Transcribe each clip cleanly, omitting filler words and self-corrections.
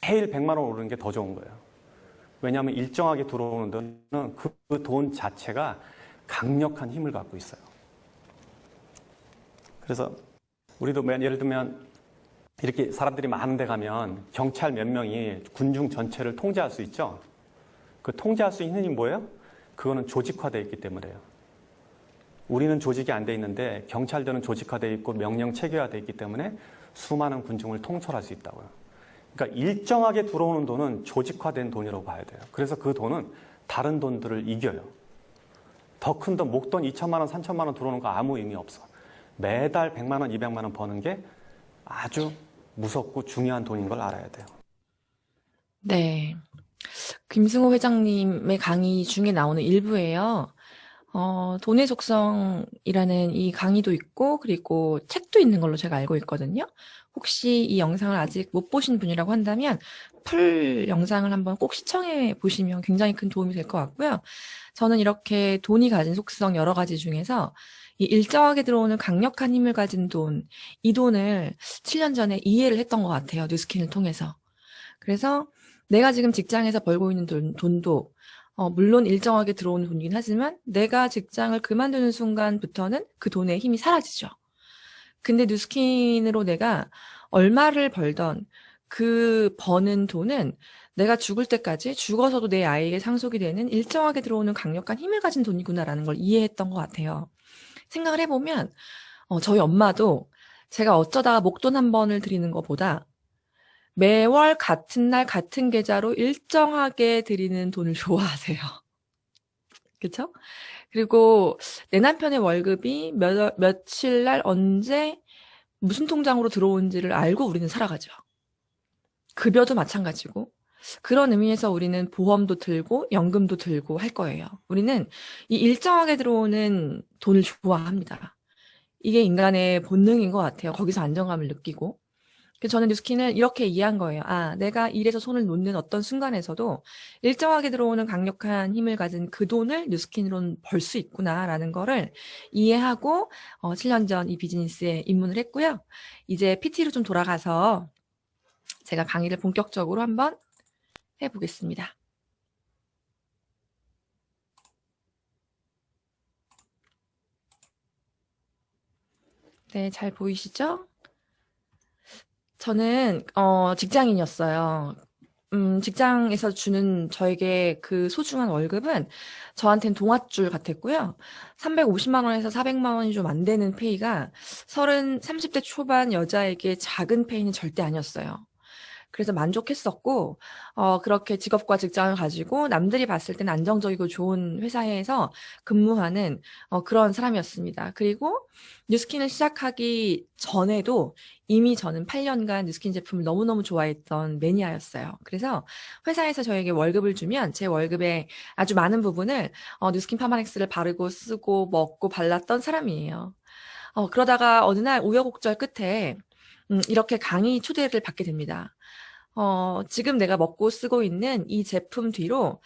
매일 100만 원 오르는 게 더 좋은 거예요. 왜냐하면 일정하게 들어오는 돈은 그 돈 자체가 강력한 힘을 갖고 있어요. 그래서 우리도 예를 들면 이렇게 사람들이 많은 데 가면 경찰 몇 명이 군중 전체를 통제할 수 있죠. 그 통제할 수 있는 힘이 뭐예요? 그거는 조직화되어 있기 때문에요. 우리는 조직이 안 돼 있는데 경찰들은 조직화되어 있고 명령 체계화되어 있기 때문에 수많은 군중을 통솔할 수 있다고요. 그러니까 일정하게 들어오는 돈은 조직화된 돈이라고 봐야 돼요. 그래서 그 돈은 다른 돈들을 이겨요. 더 큰 돈, 목돈 2천만 원, 3천만 원 들어오는 거 아무 의미 없어. 매달 100만 원, 200만 원 버는 게 아주 무섭고 중요한 돈인 걸 알아야 돼요. 네. 김승호 회장님의 강의 중에 나오는 일부예요. 돈의 속성이라는 이 강의도 있고, 그리고 책도 있는 걸로 제가 알고 있거든요. 혹시 이 영상을 아직 못 보신 분이라고 한다면, 풀 영상을 한번 꼭 시청해 보시면 굉장히 큰 도움이 될 것 같고요. 저는 이렇게 돈이 가진 속성 여러 가지 중에서 이 일정하게 들어오는 강력한 힘을 가진 돈, 이 돈을 7년 전에 이해를 했던 것 같아요. 뉴스킨을 통해서. 그래서 내가 지금 직장에서 벌고 있는 돈도 물론 일정하게 들어오는 돈이긴 하지만 내가 직장을 그만두는 순간부터는 그 돈의 힘이 사라지죠. 근데 뉴스킨으로 내가 얼마를 벌던 그 버는 돈은 내가 죽을 때까지 죽어서도 내 아이에게 상속이 되는 일정하게 들어오는 강력한 힘을 가진 돈이구나라는 걸 이해했던 것 같아요. 생각을 해보면 저희 엄마도 제가 어쩌다가 목돈 한 번을 드리는 것보다 매월 같은 날 같은 계좌로 일정하게 드리는 돈을 좋아하세요. 그쵸? 그리고 내 남편의 월급이 며칠 날 언제 무슨 통장으로 들어온지를 알고 우리는 살아가죠. 급여도 마찬가지고. 그런 의미에서 우리는 보험도 들고 연금도 들고 할 거예요. 우리는 이 일정하게 들어오는 돈을 좋아합니다. 이게 인간의 본능인 것 같아요. 거기서 안정감을 느끼고. 그래서 저는 뉴스킨을 이렇게 이해한 거예요. 아, 내가 일에서 손을 놓는 어떤 순간에서도 일정하게 들어오는 강력한 힘을 가진 그 돈을 뉴스킨으로는 벌 수 있구나라는 거를 이해하고 7년 전 이 비즈니스에 입문을 했고요. 이제 PT로 좀 돌아가서 제가 강의를 본격적으로 한번 해보겠습니다. 네, 잘 보이시죠? 저는 직장인이었어요. 직장에서 주는 저에게 그 소중한 월급은 저한테는 동아줄 같았고요. 350만 원에서 400만 원이 좀 안 되는 페이가 30대 초반 여자에게 작은 페이는 절대 아니었어요. 그래서 만족했었고, 그렇게 직업과 직장을 가지고 남들이 봤을 때는 안정적이고 좋은 회사에서 근무하는 그런 사람이었습니다. 그리고 뉴스킨을 시작하기 전에도 이미 저는 8년간 뉴스킨 제품을 너무너무 좋아했던 매니아였어요. 그래서 회사에서 저에게 월급을 주면 제 월급의 아주 많은 부분을 뉴스킨 파마넥스를 바르고 쓰고 먹고 발랐던 사람이에요. 그러다가 어느 날 우여곡절 끝에 이렇게 강의 초대를 받게 됩니다. 지금 내가 먹고 쓰고 있는 이 제품 뒤로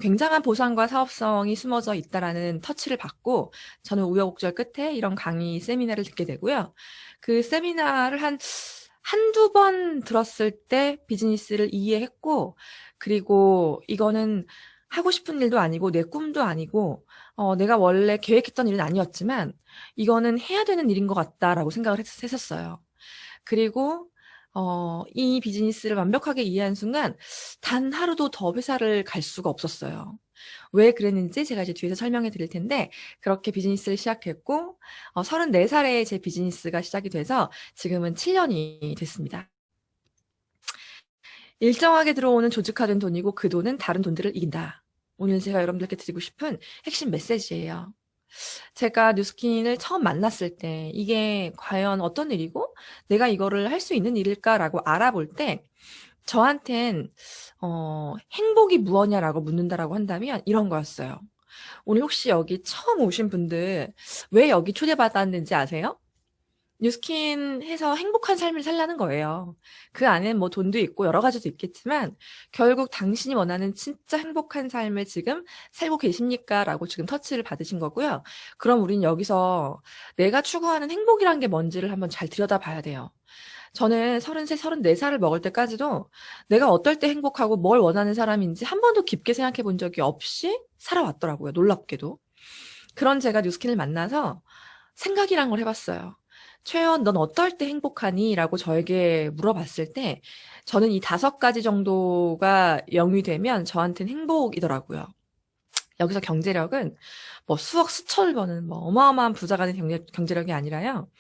굉장한 보상과 사업성이 숨어져 있다라는 터치를 받고 저는 우여곡절 끝에 이런 강의 세미나를 듣게 되고요. 그 세미나를 한두 번 들었을 때 비즈니스를 이해했고, 그리고 이거는 하고 싶은 일도 아니고 내 꿈도 아니고 내가 원래 계획했던 일은 아니었지만 이거는 해야 되는 일인 것 같다라고 생각을 했었어요. 그리고 이 비즈니스를 완벽하게 이해한 순간 단 하루도 더 회사를 갈 수가 없었어요. 왜 그랬는지 제가 이제 뒤에서 설명해 드릴 텐데 그렇게 비즈니스를 시작했고 34살에 제 비즈니스가 시작이 돼서 지금은 7년이 됐습니다. 일정하게 들어오는 조직화된 돈이고 그 돈은 다른 돈들을 이긴다. 오늘 제가 여러분들께 드리고 싶은 핵심 메시지예요. 제가 뉴스킨을 처음 만났을 때 이게 과연 어떤 일이고 내가 이거를 할 수 있는 일일까라고 알아볼 때 저한텐 행복이 무엇냐라고 묻는다라고 한다면 이런 거였어요. 오늘 혹시 여기 처음 오신 분들 왜 여기 초대받았는지 아세요? 뉴스킨 해서 행복한 삶을 살라는 거예요. 그 안엔 뭐 돈도 있고 여러 가지도 있겠지만 결국 당신이 원하는 진짜 행복한 삶을 지금 살고 계십니까? 라고 지금 터치를 받으신 거고요. 그럼 우린 여기서 내가 추구하는 행복이란 게 뭔지를 한번 잘 들여다봐야 돼요. 저는 33, 34살을 먹을 때까지도 내가 어떨 때 행복하고 뭘 원하는 사람인지 한 번도 깊게 생각해 본 적이 없이 살아왔더라고요. 놀랍게도. 그런 제가 뉴스킨을 만나서 생각이란 걸 해봤어요. 최연, 넌 어떨 때 행복하니? 라고 저에게 물어봤을 때 저는 이 5가지 정도가 영위되면 저한테는 행복이더라고요. 여기서 경제력은 뭐 수억 수천을 버는 뭐 어마어마한 부자가 된 경제력이 아니라요.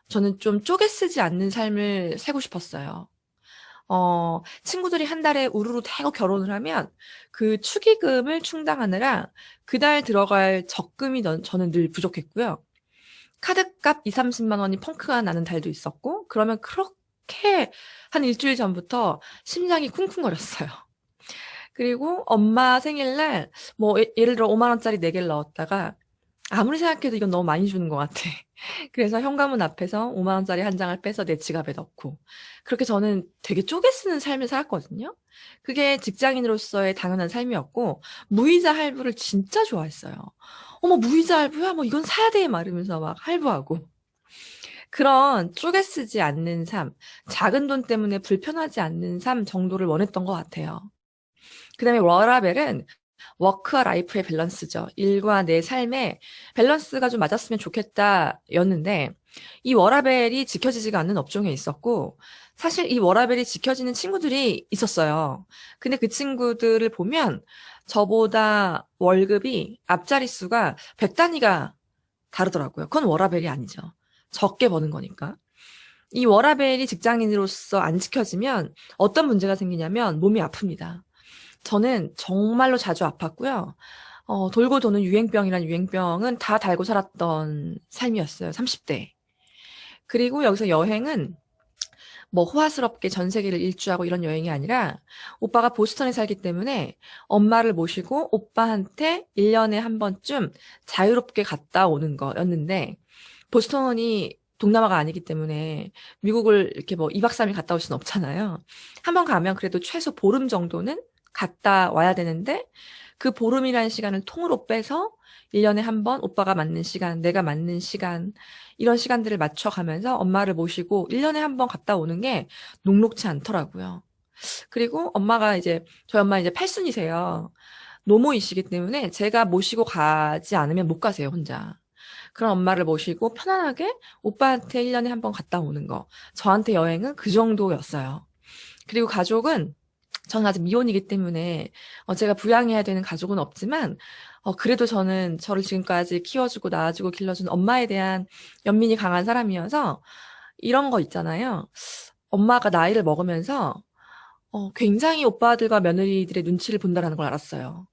저는 좀 쪼개 쓰지 않는 삶을 살고 싶었어요. 친구들이 한 달에 우르르 대고 결혼을 하면 그 축의금을 충당하느라 그달 들어갈 적금이 저는 늘 부족했고요. 카드값 2, 30만 원이 펑크가 나는 달도 있었고, 그러면 그렇게 한 일주일 전부터 심장이 쿵쿵거렸어요. 그리고 엄마 생일날 뭐 예를 들어 5만 원짜리 4개를 넣었다가 아무리 생각해도 이건 너무 많이 주는 것 같아. 그래서 현관문 앞에서 5만 원짜리 한 장을 빼서 내 지갑에 넣고 그렇게 저는 되게 쪼개 쓰는 삶을 살았거든요. 그게 직장인으로서의 당연한 삶이었고 무이자 할부를 진짜 좋아했어요. 어머 무이자 할부야? 뭐 이건 사야 돼 막 이러면서 막 할부하고 그런 쪼개 쓰지 않는 삶, 작은 돈 때문에 불편하지 않는 삶 정도를 원했던 것 같아요. 그다음에 워라벨은 워크와 라이프의 밸런스죠. 일과 내 삶의 밸런스가 좀 맞았으면 좋겠다였는데 이 워라벨이 지켜지지가 않는 업종에 있었고 사실 이 워라벨이 지켜지는 친구들이 있었어요. 근데 그 친구들을 보면 저보다 월급이 앞자릿수가 100단위가 다르더라고요. 그건 워라벨이 아니죠. 적게 버는 거니까. 이 워라벨이 직장인으로서 안 지켜지면 어떤 문제가 생기냐면 몸이 아픕니다. 저는 정말로 자주 아팠고요. 돌고 도는 유행병이란 유행병은 다 달고 살았던 삶이었어요. 30대. 그리고 여기서 여행은 뭐 호화스럽게 전 세계를 일주하고 이런 여행이 아니라 오빠가 보스턴에 살기 때문에 엄마를 모시고 오빠한테 1년에 한 번쯤 자유롭게 갔다 오는 거였는데 보스턴이 동남아가 아니기 때문에 미국을 이렇게 뭐 2박 3일 갔다 올 수는 없잖아요. 한 번 가면 그래도 최소 보름 정도는 갔다 와야 되는데 그 보름이라는 시간을 통으로 빼서 1년에 한 번 오빠가 맞는 시간, 내가 맞는 시간 이런 시간들을 맞춰가면서 엄마를 모시고 1년에 한 번 갔다 오는 게 녹록치 않더라고요. 그리고 저희 엄마 이제 팔순이세요. 노모이시기 때문에 제가 모시고 가지 않으면 못 가세요, 혼자. 그런 엄마를 모시고 편안하게 오빠한테 1년에 한 번 갔다 오는 거. 저한테 여행은 그 정도였어요. 그리고 가족은 저는 아직 미혼이기 때문에 제가 부양해야 되는 가족은 없지만 그래도 저는 저를 지금까지 키워주고 낳아주고 길러준 엄마에 대한 연민이 강한 사람이어서 이런 거 있잖아요. 엄마가 나이를 먹으면서 굉장히 오빠들과 며느리들의 눈치를 본다라는 걸 알았어요.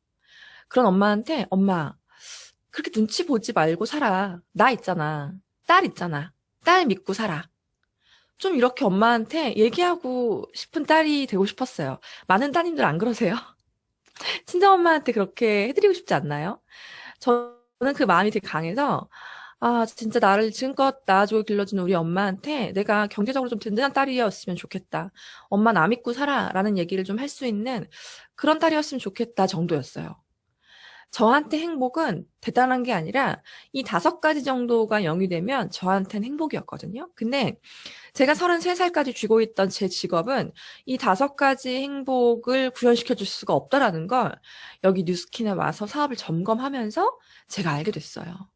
그런 엄마한테 엄마 그렇게 눈치 보지 말고 살아. 나 있잖아. 딸 있잖아. 딸 믿고 살아. 좀 이렇게 엄마한테 얘기하고 싶은 딸이 되고 싶었어요. 많은 따님들 안 그러세요? 친정엄마한테 그렇게 해드리고 싶지 않나요? 저는 그 마음이 되게 강해서, 아, 진짜 나를 지금껏 낳아주고 길러준 우리 엄마한테 내가 경제적으로 좀 든든한 딸이었으면 좋겠다. 엄마 나 믿고 살아. 라는 얘기를 좀 할 수 있는 그런 딸이었으면 좋겠다 정도였어요. 저한테 행복은 대단한 게 아니라 이 5가지 정도가 영위되면 저한테는 행복이었거든요. 근데 제가 33살까지 쥐고 있던 제 직업은 이 5가지 행복을 구현시켜 줄 수가 없다라는 걸 여기 뉴스킨에 와서 사업을 점검하면서 제가 알게 됐어요.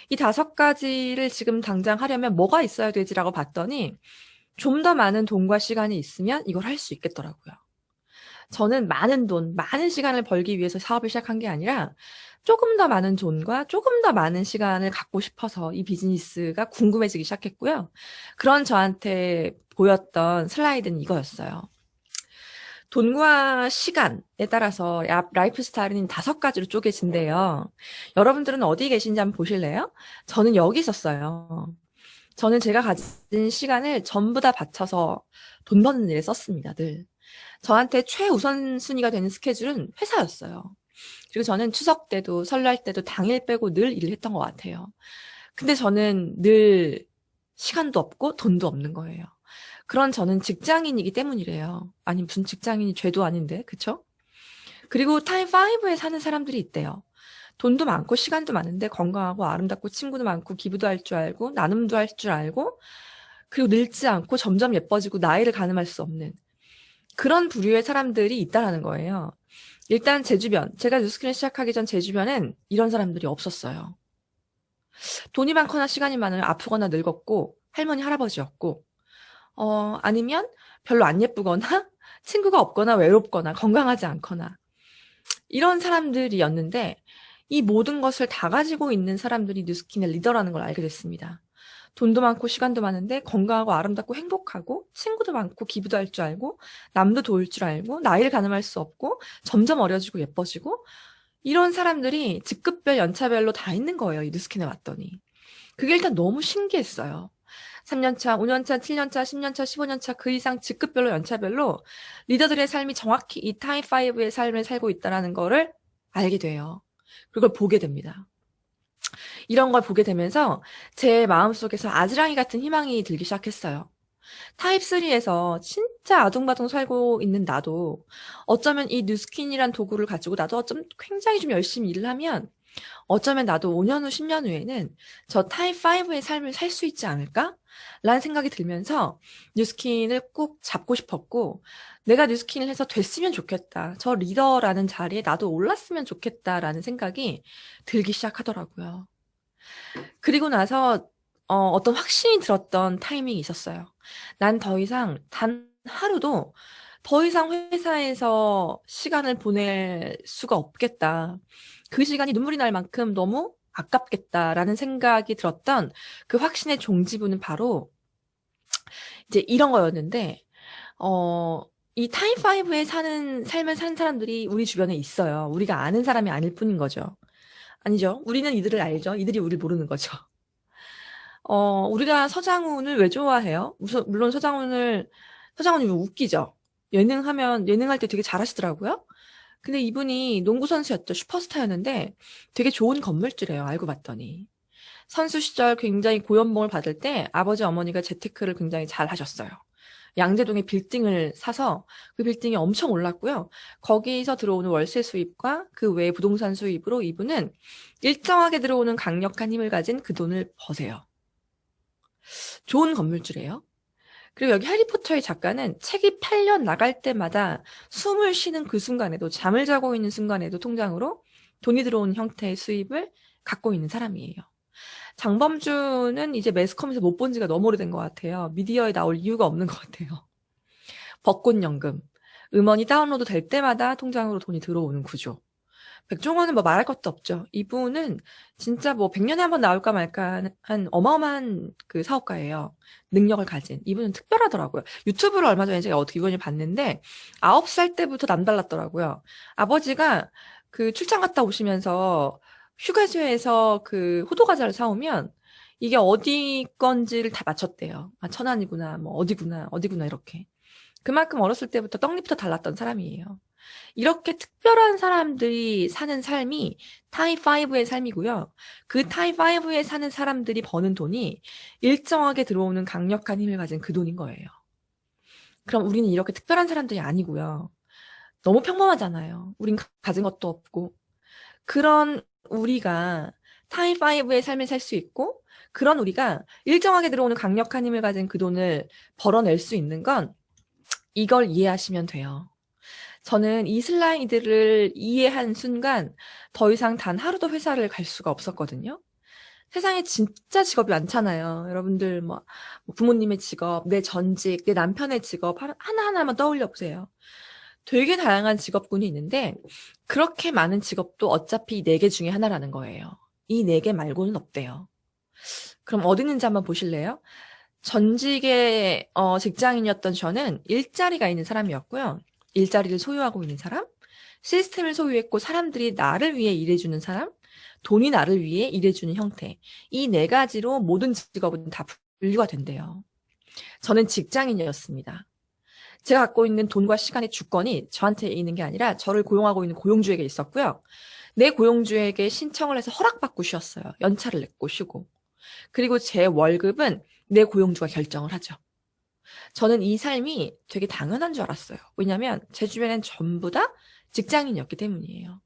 이 5가지를 지금 당장 하려면 뭐가 있어야 되지라고 봤더니 좀 더 많은 돈과 시간이 있으면 이걸 할 수 있겠더라고요. 저는 많은 돈, 많은 시간을 벌기 위해서 사업을 시작한 게 아니라 조금 더 많은 돈과 조금 더 많은 시간을 갖고 싶어서 이 비즈니스가 궁금해지기 시작했고요. 그런 저한테 보였던 슬라이드는 이거였어요. 돈과 시간에 따라서 라이프 스타일은 5가지로 쪼개진대요. 여러분들은 어디 계신지 한번 보실래요? 저는 여기 있었어요. 저는 제가 가진 시간을 전부 다 바쳐서 돈 버는 일에 썼습니다, 늘. 저한테 최우선순위가 되는 스케줄은 회사였어요. 그리고 저는 추석 때도 설날 때도 당일 빼고 늘 일을 했던 것 같아요. 근데 저는 늘 시간도 없고 돈도 없는 거예요. 그런 저는 직장인이기 때문이래요. 아니 무슨 직장인이 죄도 아닌데 그쵸? 그리고 타임5에 사는 사람들이 있대요. 돈도 많고 시간도 많은데 건강하고 아름답고 친구도 많고 기부도 할 줄 알고 나눔도 할 줄 알고 그리고 늙지 않고 점점 예뻐지고 나이를 가늠할 수 없는 그런 부류의 사람들이 있다라는 거예요. 일단 제 주변, 제가 뉴스킨을 시작하기 전 제 주변엔 이런 사람들이 없었어요. 돈이 많거나 시간이 많으면 아프거나 늙었고 할머니, 할아버지였고 아니면 별로 안 예쁘거나 친구가 없거나 외롭거나 건강하지 않거나 이런 사람들이었는데 이 모든 것을 다 가지고 있는 사람들이 뉴스킨의 리더라는 걸 알게 됐습니다. 돈도 많고 시간도 많은데 건강하고 아름답고 행복하고 친구도 많고 기부도 할 줄 알고 남도 도울 줄 알고 나이를 가늠할 수 없고 점점 어려지고 예뻐지고 이런 사람들이 직급별 연차별로 다 있는 거예요. 이 뉴스킨에 왔더니. 그게 일단 너무 신기했어요. 3년차, 5년차, 7년차, 10년차, 15년차 그 이상 직급별로 연차별로 리더들의 삶이 정확히 이 타입5의 삶을 살고 있다는 거를 알게 돼요. 그걸 보게 됩니다. 이런 걸 보게 되면서 제 마음속에서 아지랑이 같은 희망이 들기 시작했어요. 타입3에서 진짜 아둥바둥 살고 있는 나도 어쩌면 이 뉴스킨이란 도구를 가지고 나도 어쩜 굉장히 좀 열심히 일을 하면 어쩌면 나도 5년 후, 10년 후에는 저 타입5의 삶을 살 수 있지 않을까? 라는 생각이 들면서 뉴스킨을 꼭 잡고 싶었고 내가 뉴스킨을 해서 됐으면 좋겠다. 저 리더라는 자리에 나도 올랐으면 좋겠다라는 생각이 들기 시작하더라고요. 그리고 나서 어떤 확신이 들었던 타이밍이 있었어요. 난 더 이상 단 하루도 더 이상 회사에서 시간을 보낼 수가 없겠다. 그 시간이 눈물이 날 만큼 너무 아깝겠다라는 생각이 들었던 그 확신의 종지부는 바로 이제 이런 거였는데, 이 타임5에 사는 삶을 사는 사람들이 우리 주변에 있어요. 우리가 아는 사람이 아닐 뿐인 거죠. 아니죠. 우리는 이들을 알죠. 이들이 우리를 모르는 거죠. 우리가 서장훈을 왜 좋아해요? 물론 서장훈이 웃기죠. 예능할 때 되게 잘하시더라고요. 근데 이분이 농구 선수였죠. 슈퍼스타였는데 되게 좋은 건물주래요. 알고 봤더니. 선수 시절 굉장히 고연봉을 받을 때 아버지 어머니가 재테크를 굉장히 잘 하셨어요. 양재동에 빌딩을 사서 그 빌딩이 엄청 올랐고요. 거기서 들어오는 월세 수입과 그 외 부동산 수입으로 이분은 일정하게 들어오는 강력한 힘을 가진 그 돈을 버세요. 좋은 건물주래요. 그리고 여기 해리포터의 작가는 책이 팔려 나갈 때마다 숨을 쉬는 그 순간에도 잠을 자고 있는 순간에도 통장으로 돈이 들어오는 형태의 수입을 갖고 있는 사람이에요. 장범준은 이제 매스컴에서 못 본 지가 너무 오래된 것 같아요. 미디어에 나올 이유가 없는 것 같아요. 벚꽃연금. 음원이 다운로드 될 때마다 통장으로 돈이 들어오는 구조. 백종원은 뭐 말할 것도 없죠. 이분은 진짜 뭐 100년에 한 번 나올까 말까 한 어마어마한 그 사업가예요. 능력을 가진. 이분은 특별하더라고요. 유튜브를 얼마 전에 제가 어떻게 이분을 봤는데 9살 때부터 남달랐더라고요. 아버지가 그 출장 갔다 오시면서 휴게소에서 그 호두과자를 사오면 이게 어디 건지를 다 맞췄대요. 아, 천안이구나, 뭐 어디구나 이렇게. 그만큼 어렸을 때부터 떡잎부터 달랐던 사람이에요. 이렇게 특별한 사람들이 사는 삶이 타입5의 삶이고요. 그 타입5에 사는 사람들이 버는 돈이 일정하게 들어오는 강력한 힘을 가진 그 돈인 거예요. 그럼 우리는 이렇게 특별한 사람들이 아니고요. 너무 평범하잖아요. 우린 가진 것도 없고. 그런 우리가 타입5의 삶을 살 수 있고, 그런 우리가 일정하게 들어오는 강력한 힘을 가진 그 돈을 벌어낼 수 있는 건 이걸 이해하시면 돼요. 저는 이 슬라이드를 이해한 순간 더 이상 단 하루도 회사를 갈 수가 없었거든요. 세상에 진짜 직업이 많잖아요. 여러분들 뭐 부모님의 직업, 내 전직, 내 남편의 직업 하나하나만 떠올려 보세요. 되게 다양한 직업군이 있는데 그렇게 많은 직업도 어차피 4개 중에 하나라는 거예요. 이 4개 말고는 없대요. 그럼 어디 있는지 한번 보실래요? 전직의 직장인이었던 저는 일자리가 있는 사람이었고요. 일자리를 소유하고 있는 사람, 시스템을 소유했고 사람들이 나를 위해 일해주는 사람, 돈이 나를 위해 일해주는 형태. 이 4가지로 모든 직업은 다 분류가 된대요. 저는 직장인이었습니다. 제가 갖고 있는 돈과 시간의 주권이 저한테 있는 게 아니라 저를 고용하고 있는 고용주에게 있었고요. 내 고용주에게 신청을 해서 허락받고 쉬었어요. 연차를 냈고 쉬고. 그리고 제 월급은 내 고용주가 결정을 하죠. 저는 이 삶이 되게 당연한 줄 알았어요. 왜냐하면 제 주변엔 전부 다 직장인이었기 때문이에요.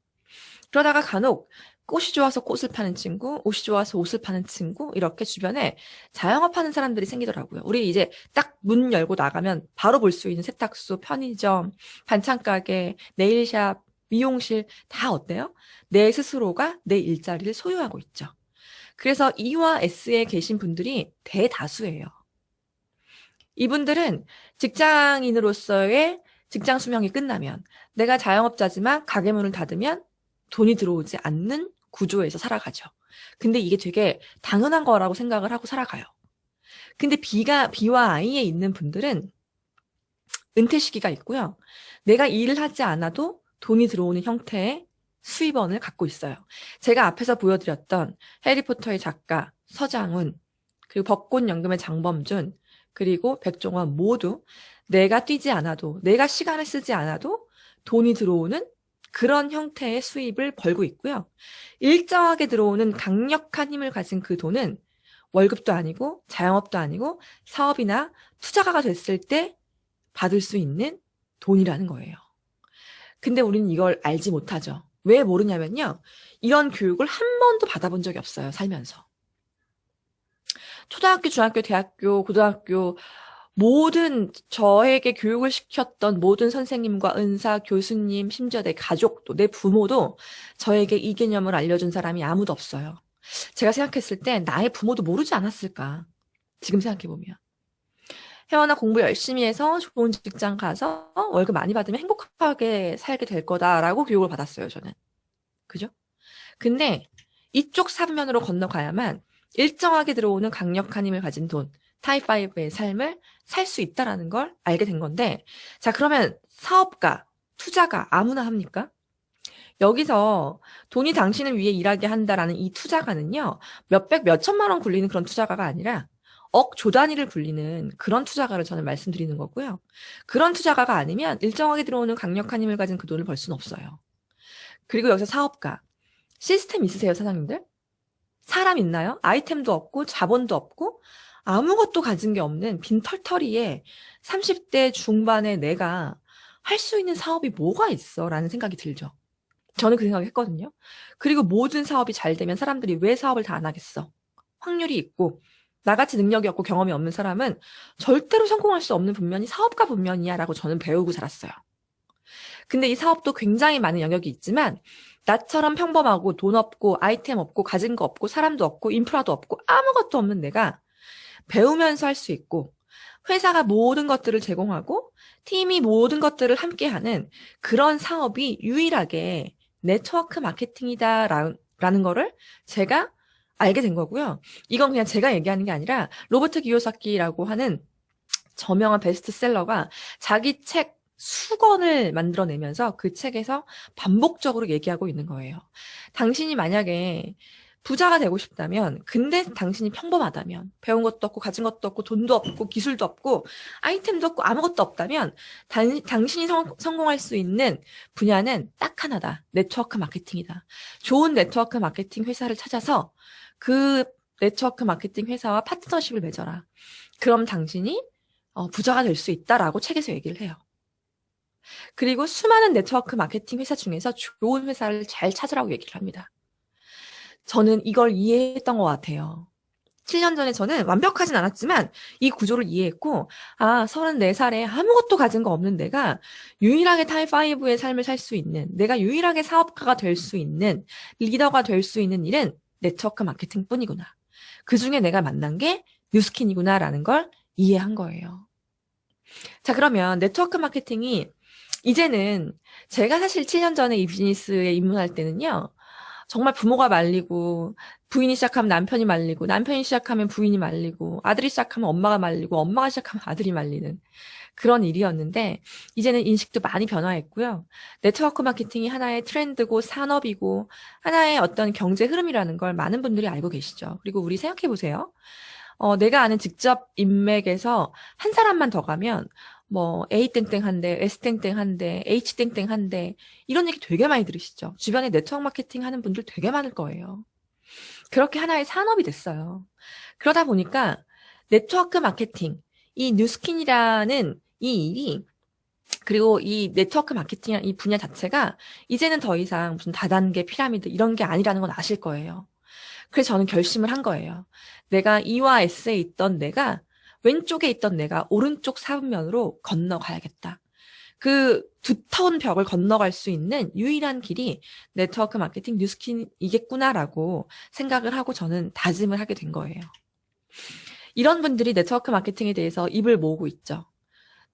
그러다가 간혹 꽃이 좋아서 꽃을 파는 친구, 옷이 좋아서 옷을 파는 친구, 이렇게 주변에 자영업하는 사람들이 생기더라고요. 우리 이제 딱 문 열고 나가면 바로 볼 수 있는 세탁소, 편의점, 반찬가게, 네일샵, 미용실 다 어때요? 내 스스로가 내 일자리를 소유하고 있죠. 그래서 E와 S에 계신 분들이 대다수예요. 이분들은 직장인으로서의 직장 수명이 끝나면 내가 자영업자지만 가게 문을 닫으면 돈이 들어오지 않는 구조에서 살아가죠. 근데 이게 되게 당연한 거라고 생각을 하고 살아가요. 근데 B와 I에 있는 분들은 은퇴 시기가 있고요. 내가 일을 하지 않아도 돈이 들어오는 형태의 수입원을 갖고 있어요. 제가 앞에서 보여드렸던 해리포터의 작가 서장훈, 그리고 벚꽃연금의 장범준, 그리고 백종원 모두 내가 뛰지 않아도, 내가 시간을 쓰지 않아도 돈이 들어오는 그런 형태의 수입을 벌고 있고요. 일정하게 들어오는 강력한 힘을 가진 그 돈은 월급도 아니고 자영업도 아니고 사업이나 투자가가 됐을 때 받을 수 있는 돈이라는 거예요. 근데 우리는 이걸 알지 못하죠. 왜 모르냐면요. 이런 교육을 한 번도 받아본 적이 없어요, 살면서. 초등학교, 중학교, 대학교, 고등학교 모든 저에게 교육을 시켰던 모든 선생님과 은사, 교수님, 심지어 내 가족도, 내 부모도 저에게 이 개념을 알려준 사람이 아무도 없어요. 제가 생각했을 때 나의 부모도 모르지 않았을까. 지금 생각해보면. 혜원아 공부 열심히 해서 좋은 직장 가서 월급 많이 받으면 행복하게 살게 될 거다라고 교육을 받았어요, 저는. 그죠? 근데 이쪽 사면으로 건너가야만 일정하게 들어오는 강력한 힘을 가진 돈, 타입5의 삶을 살 수 있다라는 걸 알게 된 건데, 자, 그러면 사업가, 투자가 아무나 합니까? 여기서 돈이 당신을 위해 일하게 한다라는 이 투자가는요, 몇백, 몇천만 원 굴리는 그런 투자가가 아니라 조 단위를 굴리는 그런 투자가를 저는 말씀드리는 거고요. 그런 투자가가 아니면 일정하게 들어오는 강력한 힘을 가진 그 돈을 벌 수는 없어요. 그리고 여기서 사업가, 시스템 있으세요, 사장님들? 사람 있나요? 아이템도 없고 자본도 없고 아무것도 가진 게 없는 빈털터리에 30대 중반의 내가 할 수 있는 사업이 뭐가 있어? 라는 생각이 들죠. 저는 그 생각을 했거든요. 그리고 모든 사업이 잘 되면 사람들이 왜 사업을 다 안 하겠어? 확률이 있고 나같이 능력이 없고 경험이 없는 사람은 절대로 성공할 수 없는 분면이 사업가 분면이야 라고 저는 배우고 살았어요. 근데 이 사업도 굉장히 많은 영역이 있지만 나처럼 평범하고 돈 없고 아이템 없고 가진 거 없고 사람도 없고 인프라도 없고 아무것도 없는 내가 배우면서 할 수 있고 회사가 모든 것들을 제공하고 팀이 모든 것들을 함께하는 그런 사업이 유일하게 네트워크 마케팅이다라는 거를 제가 알게 된 거고요. 이건 그냥 제가 얘기하는 게 아니라 로버트 기요사키라고 하는 저명한 베스트셀러가 자기 책 수권을 만들어내면서 그 책에서 반복적으로 얘기하고 있는 거예요. 당신이 만약에 부자가 되고 싶다면, 근데 당신이 평범하다면, 배운 것도 없고, 가진 것도 없고, 돈도 없고, 기술도 없고, 아이템도 없고, 아무것도 없다면, 당신이 성공할 수 있는 분야는 딱 하나다. 네트워크 마케팅이다. 좋은 네트워크 마케팅 회사를 찾아서 그 네트워크 마케팅 회사와 파트너십을 맺어라. 그럼 당신이 부자가 될 수 있다라고 책에서 얘기를 해요. 그리고 수많은 네트워크 마케팅 회사 중에서 좋은 회사를 잘 찾으라고 얘기를 합니다. 저는 이걸 이해했던 것 같아요. 7년 전에 저는 완벽하진 않았지만 이 구조를 이해했고, 34살에 아무것도 가진 거 없는 내가 유일하게 타입5의 삶을 살 수 있는, 내가 유일하게 사업가가 될 수 있는, 리더가 될 수 있는 일은 네트워크 마케팅 뿐이구나. 그 중에 내가 만난 게 뉴스킨이구나라는 걸 이해한 거예요. 자, 그러면 네트워크 마케팅이 이제는 제가 사실 7년 전에 이 비즈니스에 입문할 때는요, 정말 부모가 말리고, 부인이 시작하면 남편이 말리고, 남편이 시작하면 부인이 말리고, 아들이 시작하면 엄마가 말리고, 엄마가 시작하면 아들이 말리는 그런 일이었는데, 이제는 인식도 많이 변화했고요. 네트워크 마케팅이 하나의 트렌드고 산업이고, 하나의 어떤 경제 흐름이라는 걸 많은 분들이 알고 계시죠. 그리고 우리 생각해 보세요. 내가 아는 직접 인맥에서 한 사람만 더 가면, A 땡땡 한대, S 땡땡 한대, H 땡땡 한대, 이런 얘기 되게 많이 들으시죠? 주변에 네트워크 마케팅 하는 분들 되게 많을 거예요. 그렇게 하나의 산업이 됐어요. 그러다 보니까 네트워크 마케팅, 이 뉴스킨이라는 이 일이 그리고 이 네트워크 마케팅 이 분야 자체가 이제는 더 이상 무슨 다단계 피라미드 이런 게 아니라는 건 아실 거예요. 그래서 저는 결심을 한 거예요. 내가 E와 S에 있던 내가 왼쪽에 있던 내가 오른쪽 사분면으로 건너가야겠다. 그 두터운 벽을 건너갈 수 있는 유일한 길이 네트워크 마케팅 뉴스킨이겠구나라고 생각을 하고 저는 다짐을 하게 된 거예요. 이런 분들이 네트워크 마케팅에 대해서 입을 모으고 있죠.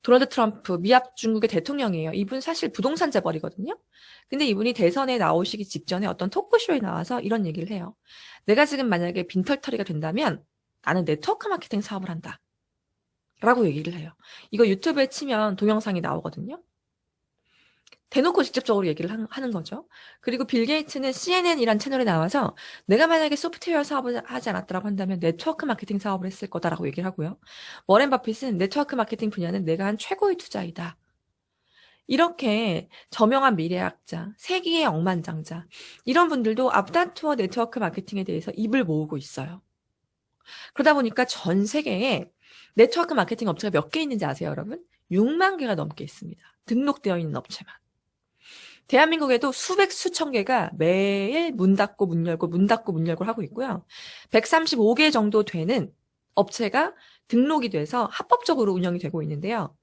도널드 트럼프, 미합 중국의 대통령이에요. 이분 사실 부동산 재벌이거든요. 근데 이분이 대선에 나오시기 직전에 어떤 토크쇼에 나와서 이런 얘기를 해요. 내가 지금 만약에 빈털터리가 된다면 나는 네트워크 마케팅 사업을 한다. 라고 얘기를 해요. 이거 유튜브에 치면 동영상이 나오거든요. 대놓고 직접적으로 얘기를 하는 거죠. 그리고 빌 게이츠는 CNN이란 채널에 나와서 내가 만약에 소프트웨어 사업을 하지 않았더라고 한다면 네트워크 마케팅 사업을 했을 거다라고 얘기를 하고요. 워렌 버핏은 네트워크 마케팅 분야는 내가 한 최고의 투자이다. 이렇게 저명한 미래학자, 세기의 억만장자 이런 분들도 앞다투어 네트워크 마케팅에 대해서 입을 모으고 있어요. 그러다 보니까 전 세계에 네트워크 마케팅 업체가 몇 개 있는지 아세요, 여러분? 6만 개가 넘게 있습니다. 등록되어 있는 업체만. 대한민국에도 수백 수천 개가 매일 문 닫고 문 열고 문 닫고 문 열고 하고 있고요. 135개 정도 되는 업체가 등록이 돼서 합법적으로 운영이 되고 있는데요.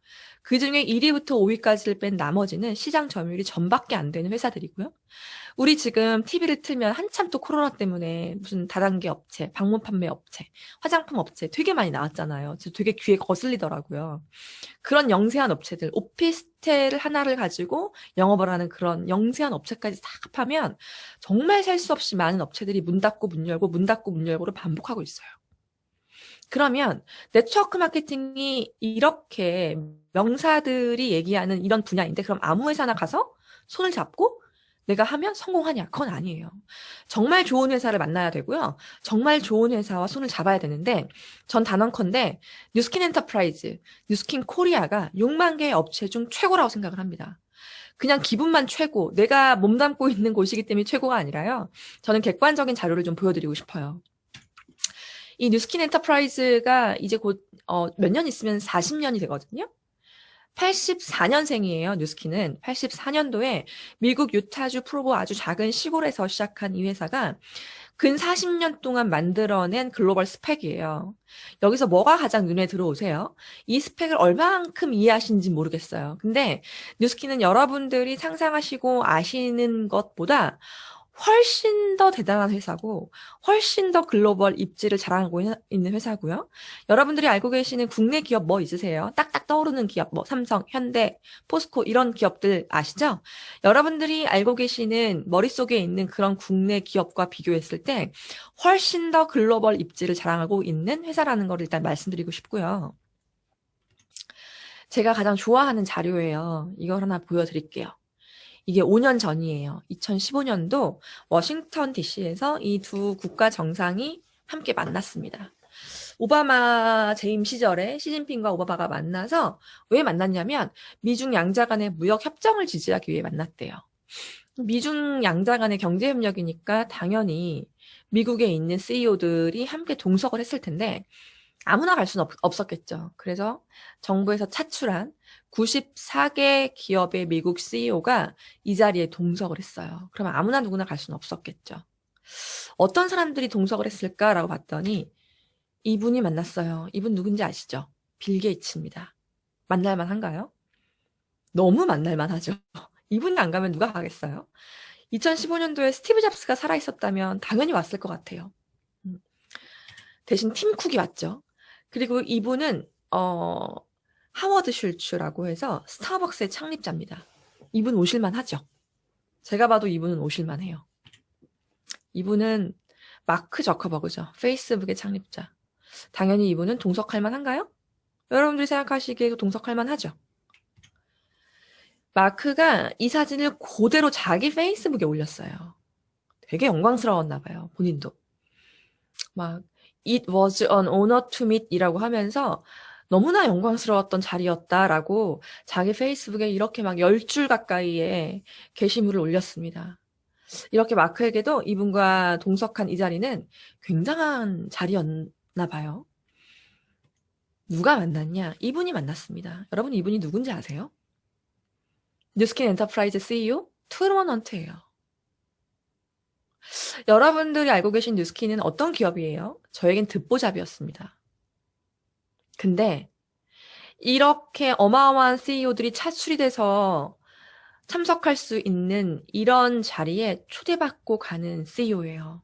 그중에 1위부터 5위까지를 뺀 나머지는 시장 점유율이 전밖에 안 되는 회사들이고요. 우리 지금 TV를 틀면 한참 또 코로나 때문에 무슨 다단계 업체, 방문 판매 업체, 화장품 업체 되게 많이 나왔잖아요. 되게 귀에 거슬리더라고요. 그런 영세한 업체들, 오피스텔 하나를 가지고 영업을 하는 그런 영세한 업체까지 다 합하면 정말 셀 수 없이 많은 업체들이 문 닫고 문 열고 문 닫고 문 열고를 반복하고 있어요. 그러면 네트워크 마케팅이 이렇게 명사들이 얘기하는 이런 분야인데 그럼 아무 회사나 가서 손을 잡고 내가 하면 성공하냐? 그건 아니에요. 정말 좋은 회사를 만나야 되고요. 정말 좋은 회사와 손을 잡아야 되는데 전 단언컨대 뉴스킨 엔터프라이즈, 뉴스킨 코리아가 6만 개의 업체 중 최고라고 생각을 합니다. 그냥 기분만 최고, 내가 몸담고 있는 곳이기 때문에 최고가 아니라요. 저는 객관적인 자료를 좀 보여드리고 싶어요. 이 뉴스킨 엔터프라이즈가 이제 곧 몇 년 있으면 40년이 되거든요. 84년생이에요. 뉴스킨은 84년도에 미국 유타주 프로보 아주 작은 시골에서 시작한 이 회사가 근 40년 동안 만들어낸 글로벌 스펙이에요. 여기서 뭐가 가장 눈에 들어오세요? 이 스펙을 얼마만큼 이해하시는지 모르겠어요. 근데 뉴스킨은 여러분들이 상상하시고 아시는 것보다 훨씬 더 대단한 회사고 훨씬 더 글로벌 입지를 자랑하고 있는 회사고요. 여러분들이 알고 계시는 국내 기업 뭐 있으세요? 딱딱 떠오르는 기업 뭐 삼성, 현대, 포스코 이런 기업들 아시죠? 여러분들이 알고 계시는 머릿속에 있는 그런 국내 기업과 비교했을 때 훨씬 더 글로벌 입지를 자랑하고 있는 회사라는 걸 일단 말씀드리고 싶고요. 제가 가장 좋아하는 자료예요. 이걸 하나 보여드릴게요. 이게 5년 전이에요. 2015년도 워싱턴 DC에서 이 두 국가 정상이 함께 만났습니다. 오바마 재임 시절에 시진핑과 오바마가 만나서 왜 만났냐면 미중 양자 간의 무역 협정을 지지하기 위해 만났대요. 미중 양자 간의 경제 협력이니까 당연히 미국에 있는 CEO들이 함께 동석을 했을 텐데 아무나 갈 수는 없었겠죠. 그래서 정부에서 차출한 94개 기업의 미국 CEO가 이 자리에 동석을 했어요. 그러면 아무나 누구나 갈 수는 없었겠죠. 어떤 사람들이 동석을 했을까라고 봤더니 이분이 만났어요. 이분 누군지 아시죠? 빌 게이츠입니다. 만날만 한가요? 너무 만날만 하죠. 이분이 안 가면 누가 가겠어요? 2015년도에 스티브 잡스가 살아있었다면 당연히 왔을 것 같아요. 대신 팀 쿡이 왔죠. 그리고 이분은 하워드 슐츠라고 해서 스타벅스의 창립자입니다. 이분 오실만 하죠. 제가 봐도 이분은 오실만 해요. 이분은 마크 저커버그죠. 페이스북의 창립자. 당연히 이분은 동석할 만한가요? 여러분들이 생각하시기에도 동석할 만하죠. 마크가 이 사진을 그대로 자기 페이스북에 올렸어요. 되게 영광스러웠나 봐요. 본인도. 막 It was an honor to meet 이라고 하면서 너무나 영광스러웠던 자리였다라고 자기 페이스북에 이렇게 막 10줄 가까이의 게시물을 올렸습니다. 이렇게 마크에게도 이분과 동석한 이 자리는 굉장한 자리였나 봐요. 누가 만났냐? 이분이 만났습니다. 여러분 이분이 누군지 아세요? 뉴스킨 엔터프라이즈 CEO 트루먼 헌트예요. 여러분들이 알고 계신 뉴스킨은 어떤 기업이에요? 저에겐 듣보잡이었습니다. 근데 이렇게 어마어마한 CEO들이 차출이 돼서 참석할 수 있는 이런 자리에 초대받고 가는 CEO예요.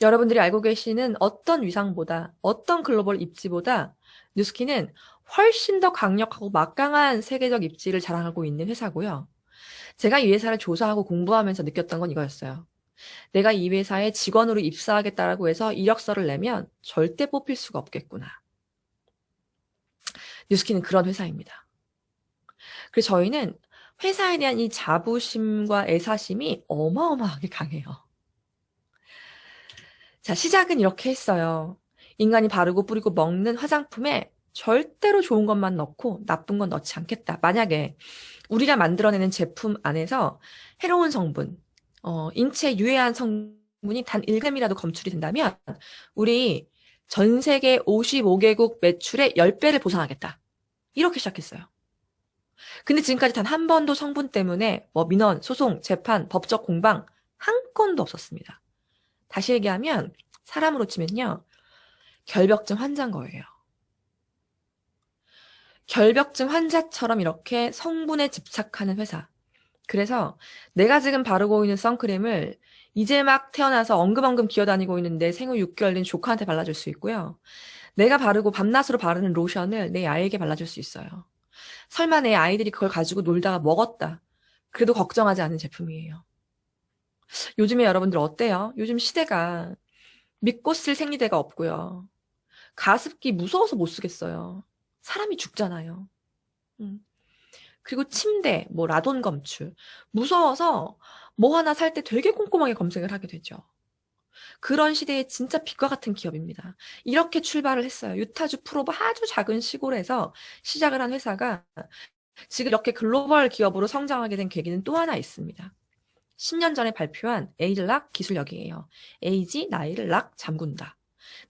여러분들이 알고 계시는 어떤 위상보다, 어떤 글로벌 입지보다 뉴스킨은 훨씬 더 강력하고 막강한 세계적 입지를 자랑하고 있는 회사고요. 제가 이 회사를 조사하고 공부하면서 느꼈던 건 이거였어요. 내가 이 회사에 직원으로 입사하겠다라고 해서 이력서를 내면 절대 뽑힐 수가 없겠구나. 뉴스킨은 그런 회사입니다. 그래서 저희는 회사에 대한 이 자부심과 애사심이 어마어마하게 강해요. 자, 시작은 이렇게 했어요. 인간이 바르고 뿌리고 먹는 화장품에 절대로 좋은 것만 넣고 나쁜 건 넣지 않겠다. 만약에 우리가 만들어내는 제품 안에서 해로운 성분, 인체에 유해한 성분이 단 1g이라도 검출이 된다면 우리 전 세계 55개국 매출의 10배를 보상하겠다. 이렇게 시작했어요. 근데 지금까지 단 한 번도 성분 때문에 민원, 소송, 재판, 법적 공방 한 건도 없었습니다. 다시 얘기하면 사람으로 치면요. 결벽증 환자인 거예요. 결벽증 환자처럼 이렇게 성분에 집착하는 회사. 그래서 내가 지금 바르고 있는 선크림을 이제 막 태어나서 엉금엉금 기어다니고 있는데 생후 6개월 된 조카한테 발라줄 수 있고요. 내가 바르고 밤낮으로 바르는 로션을 내 아이에게 발라줄 수 있어요. 설마 내 아이들이 그걸 가지고 놀다가 먹었다. 그래도 걱정하지 않은 제품이에요. 요즘에 여러분들 어때요? 요즘 시대가 믿고 쓸 생리대가 없고요. 가습기 무서워서 못 쓰겠어요. 사람이 죽잖아요. 그리고 침대, 라돈 검출. 무서워서 뭐 하나 살 때 되게 꼼꼼하게 검색을 하게 되죠. 그런 시대에 진짜 빛과 같은 기업입니다. 이렇게 출발을 했어요. 유타주 프로브 아주 작은 시골에서 시작을 한 회사가 지금 이렇게 글로벌 기업으로 성장하게 된 계기는 또 하나 있습니다. 10년 전에 발표한 에이즐락 기술력이에요. 에이지, 나이를 락, 잠군다.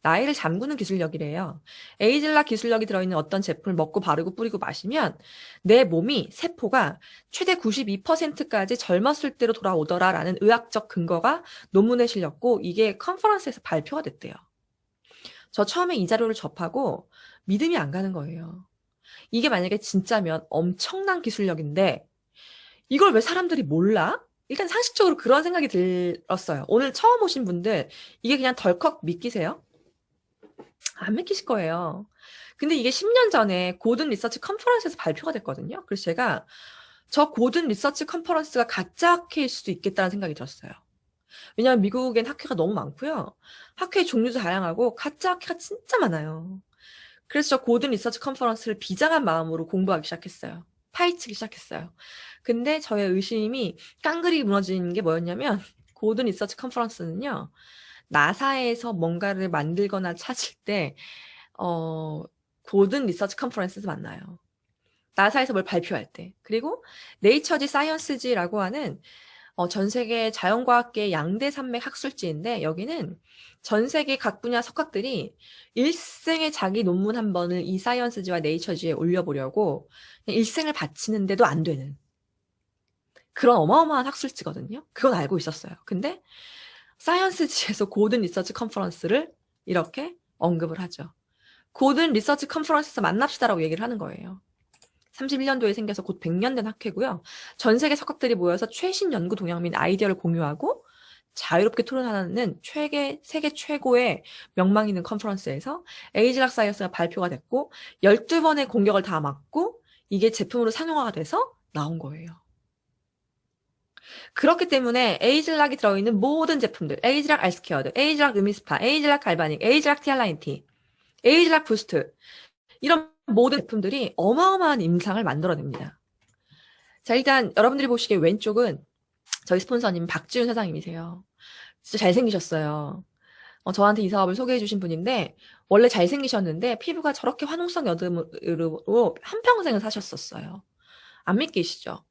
나이를 잠그는 기술력이래요. 에이즐락 기술력이 들어있는 어떤 제품을 먹고 바르고 뿌리고 마시면 내 몸이 세포가 최대 92%까지 젊었을 때로 돌아오더라라는 의학적 근거가 논문에 실렸고 이게 컨퍼런스에서 발표가 됐대요. 저 처음에 이 자료를 접하고 믿음이 안 가는 거예요. 이게 만약에 진짜면 엄청난 기술력인데 이걸 왜 사람들이 몰라? 일단 상식적으로 그런 생각이 들었어요. 오늘 처음 오신 분들 이게 그냥 덜컥 믿기세요? 안 믿기실 거예요. 근데 이게 10년 전에 고든 리서치 컨퍼런스에서 발표가 됐거든요. 그래서 제가 저 고든 리서치 컨퍼런스가 가짜 학회일 수도 있겠다는 생각이 들었어요. 왜냐하면 미국엔 학회가 너무 많고요. 학회의 종류도 다양하고 가짜 학회가 진짜 많아요. 그래서 저 고든 리서치 컨퍼런스를 비장한 마음으로 공부하기 시작했어요. 파헤치기 시작했어요. 근데 저의 의심이 깡그리 무너진 게 뭐였냐면 고든 리서치 컨퍼런스는요. 나사에서 뭔가를 만들거나 찾을 때 고든 리서치 컨퍼런스에서 만나요. 나사에서 뭘 발표할 때. 그리고 네이처지 사이언스지라고 하는 전 세계 자연과학계 양대 산맥 학술지인데 여기는 전 세계 각 분야 석학들이 일생에 자기 논문 한 번을 이 사이언스지와 네이처지에 올려보려고 일생을 바치는데도 안 되는 그런 어마어마한 학술지거든요. 그건 알고 있었어요. 근데 사이언스지에서 고든 리서치 컨퍼런스를 이렇게 언급을 하죠. 고든 리서치 컨퍼런스에서 만납시다라고 얘기를 하는 거예요. 31년도에 생겨서 곧 100년 된 학회고요. 전 세계 석학들이 모여서 최신 연구 동향 및 아이디어를 공유하고 자유롭게 토론하는 세계 최고의 명망 있는 컨퍼런스에서 에이즐락 사이언스가 발표가 됐고 12번의 공격을 다 맞고 이게 제품으로 상용화가 돼서 나온 거예요. 그렇기 때문에 에이즐락이 들어있는 모든 제품들, 에이즐락 알스케어드, 에이즐락 루미스파, 에이즐락 갈바닉, 에이즐락 티알라인티, 에이즐락 부스트 이런 모든 제품들이 어마어마한 임상을 만들어냅니다. 자, 일단 여러분들이 보시기에 왼쪽은 저희 스폰서님 박지훈 사장님이세요. 진짜 잘생기셨어요. 저한테 이 사업을 소개해 주신 분인데 원래 잘생기셨는데 피부가 저렇게 화농성 여드름으로 한평생을 사셨었어요. 안 믿기시죠?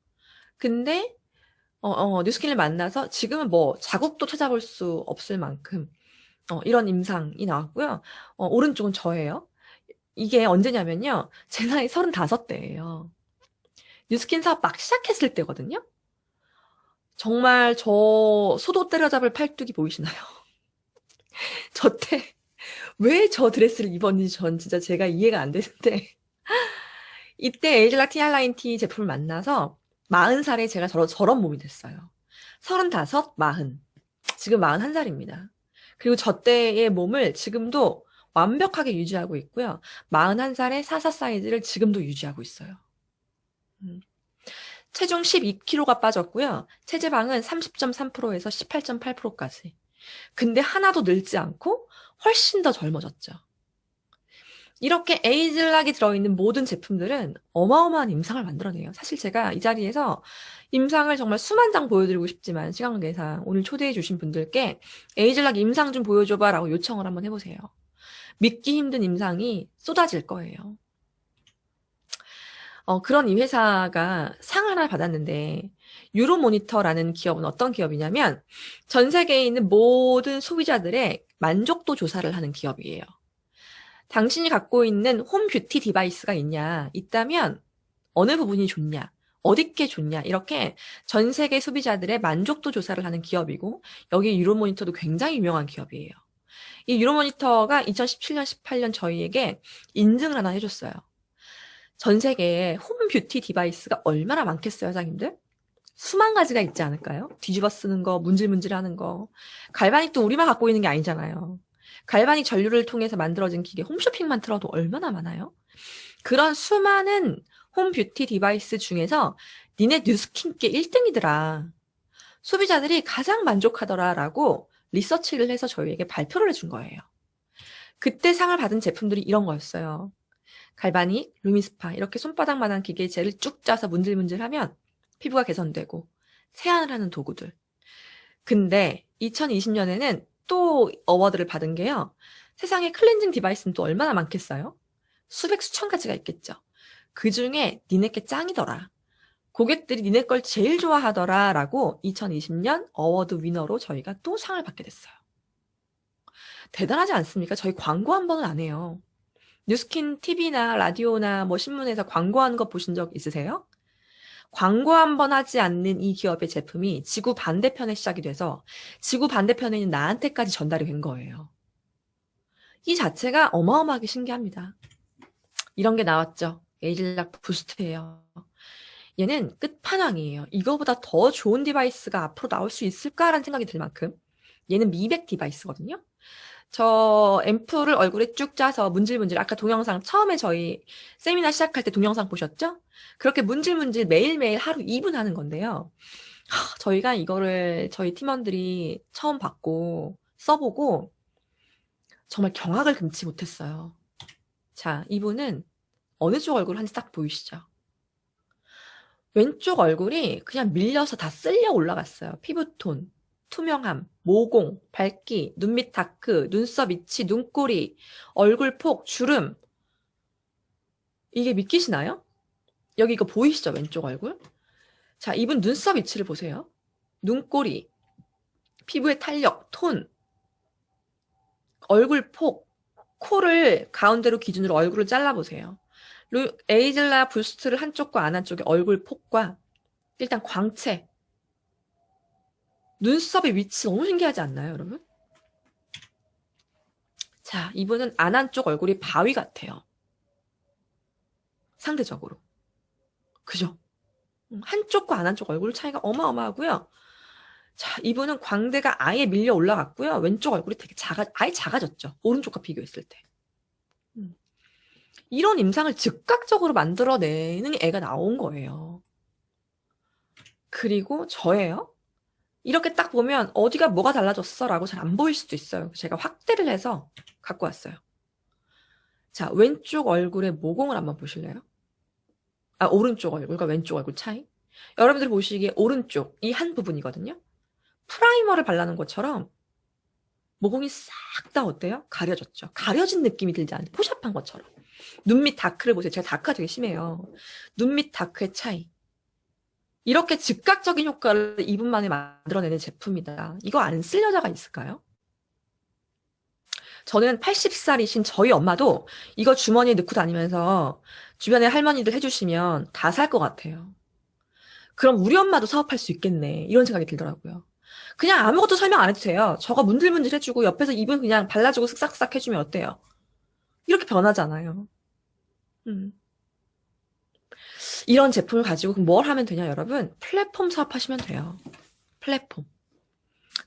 근데 뉴스킨을 만나서 지금은 자국도 찾아볼 수 없을 만큼 이런 임상이 나왔고요. 오른쪽은 저예요. 이게 언제냐면요. 제 나이 35대예요. 뉴스킨 사업 막 시작했을 때거든요. 정말 저 소도 때려잡을 팔뚝이 보이시나요? 저 때 왜 저 드레스를 입었는지 전 진짜 제가 이해가 안 되는데 이때 에이즐라 티알라인 티 제품을 만나서 40살에 제가 저런 몸이 됐어요. 35, 40. 지금 41살입니다. 그리고 저 때의 몸을 지금도 완벽하게 유지하고 있고요. 41살의 44 사이즈를 지금도 유지하고 있어요. 체중 12kg가 빠졌고요. 체지방은 30.3%에서 18.8%까지. 근데 하나도 늙지 않고 훨씬 더 젊어졌죠. 이렇게 에이즐락이 들어있는 모든 제품들은 어마어마한 임상을 만들어내요. 사실 제가 이 자리에서 임상을 정말 수만 장 보여드리고 싶지만 시간 관계상 오늘 초대해 주신 분들께 에이즐락 임상 좀 보여줘봐 라고 요청을 한번 해보세요. 믿기 힘든 임상이 쏟아질 거예요. 그런 이 회사가 상을 하나 받았는데 유로모니터라는 기업은 어떤 기업이냐면 전 세계에 있는 모든 소비자들의 만족도 조사를 하는 기업이에요. 당신이 갖고 있는 홈 뷰티 디바이스가 있다면 어느 부분이 좋냐, 어디께 좋냐 이렇게 전 세계 소비자들의 만족도 조사를 하는 기업이고 여기 유로모니터도 굉장히 유명한 기업이에요. 이 유로모니터가 2017년, 18년 저희에게 인증을 하나 해줬어요. 전 세계에 홈 뷰티 디바이스가 얼마나 많겠어요, 사장님들? 수만 가지가 있지 않을까요? 뒤집어 쓰는 거, 문질문질 하는 거. 갈바닉도 우리만 갖고 있는 게 아니잖아요. 갈바닉 전류를 통해서 만들어진 기계 홈쇼핑만 틀어도 얼마나 많아요? 그런 수많은 홈 뷰티 디바이스 중에서 니네 뉴스킨께 1등이더라. 소비자들이 가장 만족하더라라고 리서치를 해서 저희에게 발표를 해준 거예요. 그때 상을 받은 제품들이 이런 거였어요. 갈바닉, 루미스파 이렇게 손바닥만한 기계에 젤을 쭉 짜서 문질문질하면 피부가 개선되고 세안을 하는 도구들. 근데 2020년에는 또 어워드를 받은 게요. 세상에 클렌징 디바이스는 또 얼마나 많겠어요? 수백 수천 가지가 있겠죠. 그중에 니네께 짱이더라. 고객들이 니네 걸 제일 좋아하더라 라고 2020년 어워드 위너로 저희가 또 상을 받게 됐어요. 대단하지 않습니까? 저희 광고 한 번은 안 해요. 뉴스킨 TV나 라디오나 뭐 신문에서 광고하는 거 보신 적 있으세요? 광고 한 번 하지 않는 이 기업의 제품이 지구 반대편에 시작이 돼서 지구 반대편에 있는 나한테까지 전달이 된 거예요. 이 자체가 어마어마하게 신기합니다. 이런 게 나왔죠. 에이즐락 부스트예요. 얘는 끝판왕이에요. 이거보다 더 좋은 디바이스가 앞으로 나올 수 있을까라는 생각이 들 만큼 얘는 미백 디바이스거든요. 저 앰플을 얼굴에 쭉 짜서 문질문질 아까 동영상 처음에 저희 세미나 시작할 때 동영상 보셨죠? 그렇게 문질문질 매일매일 하루 2분 하는 건데요. 저희가 이거를 저희 팀원들이 처음 받고 써보고 정말 경악을 금치 못했어요. 자, 이분은 어느 쪽 얼굴 한지 딱 보이시죠? 왼쪽 얼굴이 그냥 밀려서 다 쓸려 올라갔어요. 피부톤, 투명함, 모공, 밝기, 눈밑 다크, 눈썹 위치, 눈꼬리, 얼굴폭, 주름. 이게 믿기시나요? 여기 이거 보이시죠? 왼쪽 얼굴? 자, 이분 눈썹 위치를 보세요. 눈꼬리, 피부의 탄력, 톤, 얼굴폭, 코를 가운데로 기준으로 얼굴을 잘라보세요. 에이즐라 부스트를 한쪽과 안 한쪽의 얼굴폭과 일단 광채, 눈썹의 위치 너무 신기하지 않나요, 여러분? 자, 이분은 안 한쪽 얼굴이 바위 같아요. 상대적으로. 그죠? 한쪽과 안 한쪽 얼굴 차이가 어마어마하고요. 자, 이분은 광대가 아예 밀려 올라갔고요. 왼쪽 얼굴이 되게 아예 작아졌죠. 오른쪽과 비교했을 때. 이런 임상을 즉각적으로 만들어내는 애가 나온 거예요. 그리고 저예요. 이렇게 딱 보면 어디가 뭐가 달라졌어 라고 잘 안 보일 수도 있어요. 제가 확대를 해서 갖고 왔어요. 자, 왼쪽 얼굴의 모공을 한번 보실래요? 오른쪽 얼굴과 왼쪽 얼굴 차이. 여러분들이 보시기에 오른쪽 이 한 부분이거든요. 프라이머를 바르는 것처럼 모공이 싹 다 어때요? 가려졌죠. 가려진 느낌이 들지 않아요? 포샵한 것처럼. 눈밑 다크를 보세요. 제가 다크가 되게 심해요. 눈밑 다크의 차이. 이렇게 즉각적인 효과를 2분 만에 만들어내는 제품이다. 이거 안 쓸 여자가 있을까요? 저는 80살이신 저희 엄마도 이거 주머니에 넣고 다니면서 주변에 할머니들 해주시면 다 살 것 같아요. 그럼 우리 엄마도 사업할 수 있겠네. 이런 생각이 들더라고요. 그냥 아무것도 설명 안 해도 돼요. 저거 문질문질 해주고 옆에서 입은 그냥 발라주고 쓱싹싹 해주면 어때요? 이렇게 변하잖아요. 음. 이런 제품을 가지고 그럼 뭘 하면 되냐, 여러분? 플랫폼 사업하시면 돼요. 플랫폼.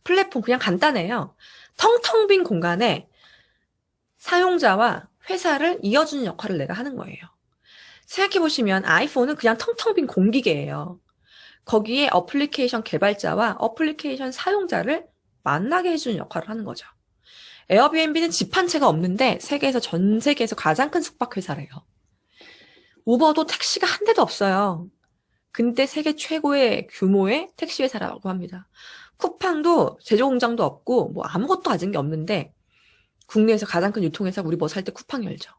플랫폼 그냥 간단해요. 텅텅 빈 공간에 사용자와 회사를 이어주는 역할을 내가 하는 거예요. 생각해보시면 아이폰은 그냥 텅텅 빈 공기계예요. 거기에 어플리케이션 개발자와 어플리케이션 사용자를 만나게 해주는 역할을 하는 거죠. 에어비앤비는 집 한 채가 없는데 전 세계에서 가장 큰 숙박회사래요. 우버도 택시가 한 대도 없어요. 근데 세계 최고의 규모의 택시 회사라고 합니다. 쿠팡도 제조 공장도 없고 뭐 아무것도 가진 게 없는데 국내에서 가장 큰 유통회사 우리 뭐 살 때 쿠팡 열죠.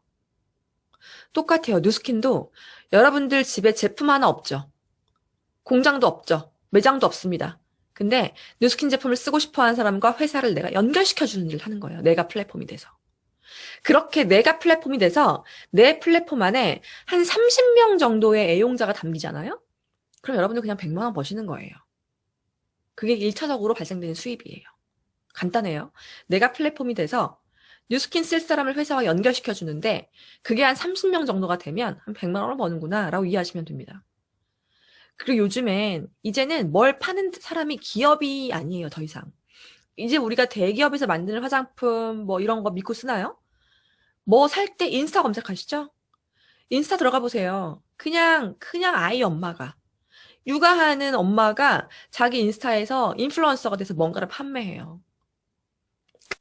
똑같아요. 뉴스킨도 여러분들 집에 제품 하나 없죠. 공장도 없죠. 매장도 없습니다. 근데 뉴스킨 제품을 쓰고 싶어 하는 사람과 회사를 내가 연결시켜주는 일을 하는 거예요. 내가 플랫폼이 돼서. 그렇게 내가 플랫폼이 돼서 내 플랫폼 안에 한 30명 정도의 애용자가 담기잖아요? 그럼 여러분들 그냥 100만 원 버시는 거예요. 그게 1차적으로 발생되는 수입이에요. 간단해요. 내가 플랫폼이 돼서 뉴스킨 쓸 사람을 회사와 연결시켜 주는데 그게 한 30명 정도가 되면 한 100만 원을 버는구나 라고 이해하시면 됩니다. 그리고 요즘엔 이제는 뭘 파는 사람이 기업이 아니에요. 더 이상. 이제 우리가 대기업에서 만드는 화장품 뭐 이런 거 믿고 쓰나요? 뭐 살 때 인스타 검색하시죠? 인스타 들어가 보세요. 그냥 아이 엄마가 육아하는 엄마가 자기 인스타에서 인플루언서가 돼서 뭔가를 판매해요.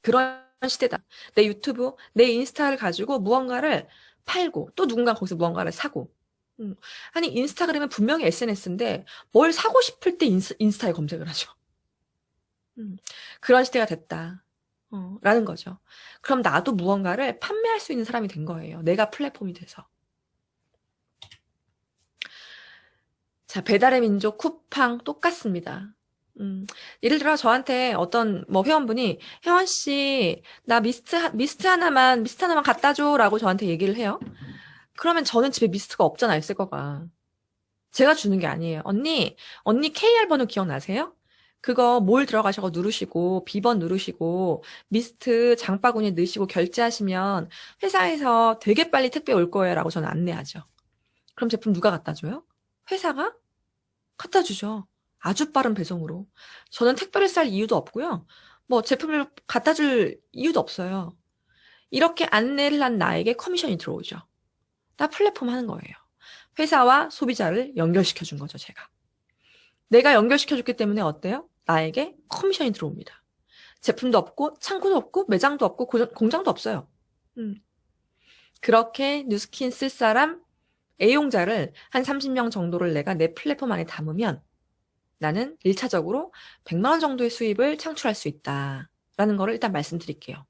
그런 시대다. 내 유튜브, 내 인스타를 가지고 무언가를 팔고 또 누군가 거기서 무언가를 사고. 아니 인스타그램은 분명히 SNS인데 뭘 사고 싶을 때 인스타에 검색을 하죠. 그런 시대가 됐다. 라는 거죠. 그럼 나도 무언가를 판매할 수 있는 사람이 된 거예요. 내가 플랫폼이 돼서. 자, 배달의 민족, 쿠팡 똑같습니다. 예를 들어 저한테 어떤 뭐 회원분이 혜원 씨, 나 미스트 하나만 갖다 줘라고 저한테 얘기를 해요. 그러면 저는 집에 미스트가 없잖아요, 쓸 거가. 제가 주는 게 아니에요. 언니 KR 번호 기억나세요? 그거 몰 들어가셔서 누르시고 비번 누르시고 미스트 장바구니에 넣으시고 결제하시면 회사에서 되게 빨리 택배 올 거예요라고 저는 안내하죠. 그럼 제품 누가 갖다 줘요? 회사가 갖다 주죠. 아주 빠른 배송으로. 저는 택배를 쌀 이유도 없고요. 뭐 제품을 갖다 줄 이유도 없어요. 이렇게 안내를 한 나에게 커미션이 들어오죠. 나 플랫폼 하는 거예요. 회사와 소비자를 연결시켜 준 거죠, 제가. 내가 연결시켜 줬기 때문에 어때요? 나에게 커미션이 들어옵니다. 제품도 없고 창고도 없고 매장도 없고 공장도 없어요. 그렇게 뉴스킨 쓸 사람 애용자를 한 30명 정도를 내가 내 플랫폼 안에 담으면 나는 1차적으로 100만 원 정도의 수입을 창출할 수 있다라는 거를 일단 말씀드릴게요.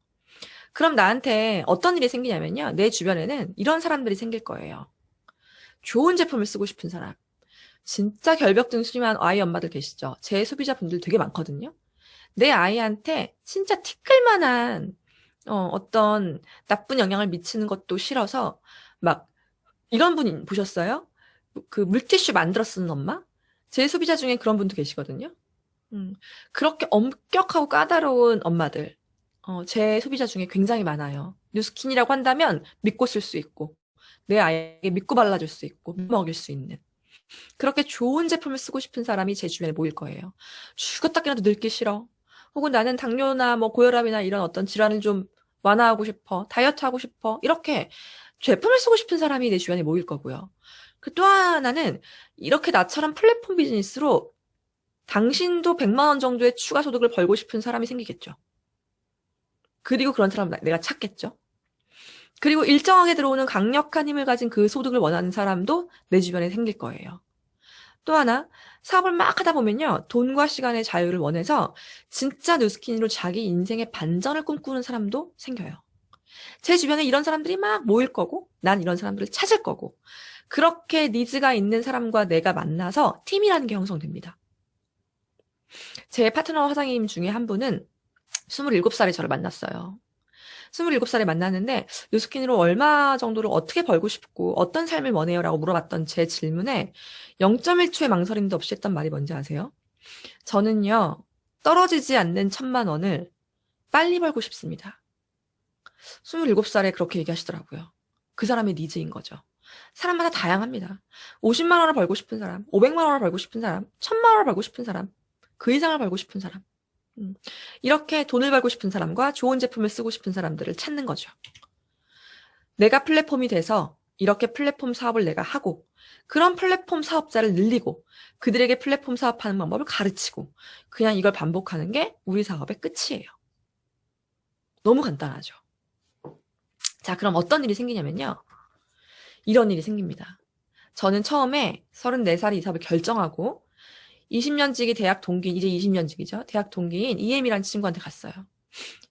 그럼 나한테 어떤 일이 생기냐면요. 내 주변에는 이런 사람들이 생길 거예요. 좋은 제품을 쓰고 싶은 사람. 진짜 결벽증 심한 아이 엄마들 계시죠? 제 소비자분들 되게 많거든요. 내 아이한테 진짜 티끌만한 어떤 나쁜 영향을 미치는 것도 싫어서 막 이런 분 보셨어요? 그 물티슈 만들어 쓰는 엄마? 제 소비자 중에 그런 분도 계시거든요. 그렇게 엄격하고 까다로운 엄마들 제 소비자 중에 굉장히 많아요. 뉴스킨이라고 한다면 믿고 쓸 수 있고 내 아이에게 믿고 발라줄 수 있고 먹일 수 있는 그렇게 좋은 제품을 쓰고 싶은 사람이 제 주변에 모일 거예요. 죽었다 깨나도 늙기 싫어. 혹은 나는 당뇨나 뭐 고혈압이나 이런 어떤 질환을 좀 완화하고 싶어. 다이어트 하고 싶어. 이렇게 제품을 쓰고 싶은 사람이 내 주변에 모일 거고요. 그 또 하나는 이렇게 나처럼 플랫폼 비즈니스로 당신도 100만 원 정도의 추가 소득을 벌고 싶은 사람이 생기겠죠. 그리고 그런 사람 내가 찾겠죠. 그리고 일정하게 들어오는 강력한 힘을 가진 그 소득을 원하는 사람도 내 주변에 생길 거예요. 또 하나, 사업을 막 하다 보면요. 돈과 시간의 자유를 원해서 진짜 뉴스킨으로 자기 인생의 반전을 꿈꾸는 사람도 생겨요. 제 주변에 이런 사람들이 막 모일 거고 난 이런 사람들을 찾을 거고 그렇게 니즈가 있는 사람과 내가 만나서 팀이라는 게 형성됩니다. 제 파트너 화장님 중에 한 분은 27살에 저를 만났어요. 27살에 만났는데 뉴스킨으로 얼마 정도를 어떻게 벌고 싶고 어떤 삶을 원해요? 라고 물어봤던 제 질문에 0.1초의 망설임도 없이 했던 말이 뭔지 아세요? 저는요, 떨어지지 않는 1,000만 원을 빨리 벌고 싶습니다. 27살에 그렇게 얘기하시더라고요. 그 사람의 니즈인 거죠. 사람마다 다양합니다. 50만 원을 벌고 싶은 사람, 500만 원을 벌고 싶은 사람, 1,000만 원을 벌고 싶은 사람, 그 이상을 벌고 싶은 사람. 이렇게 돈을 벌고 싶은 사람과 좋은 제품을 쓰고 싶은 사람들을 찾는 거죠. 내가 플랫폼이 돼서 이렇게 플랫폼 사업을 내가 하고 그런 플랫폼 사업자를 늘리고 그들에게 플랫폼 사업하는 방법을 가르치고 그냥 이걸 반복하는 게 우리 사업의 끝이에요. 너무 간단하죠. 자, 그럼 어떤 일이 생기냐면요. 이런 일이 생깁니다. 저는 처음에 34살에 이 사업을 결정하고 20년지기 대학 동기인, 이제 20년지기죠. 대학 동기인 EM이라는 친구한테 갔어요.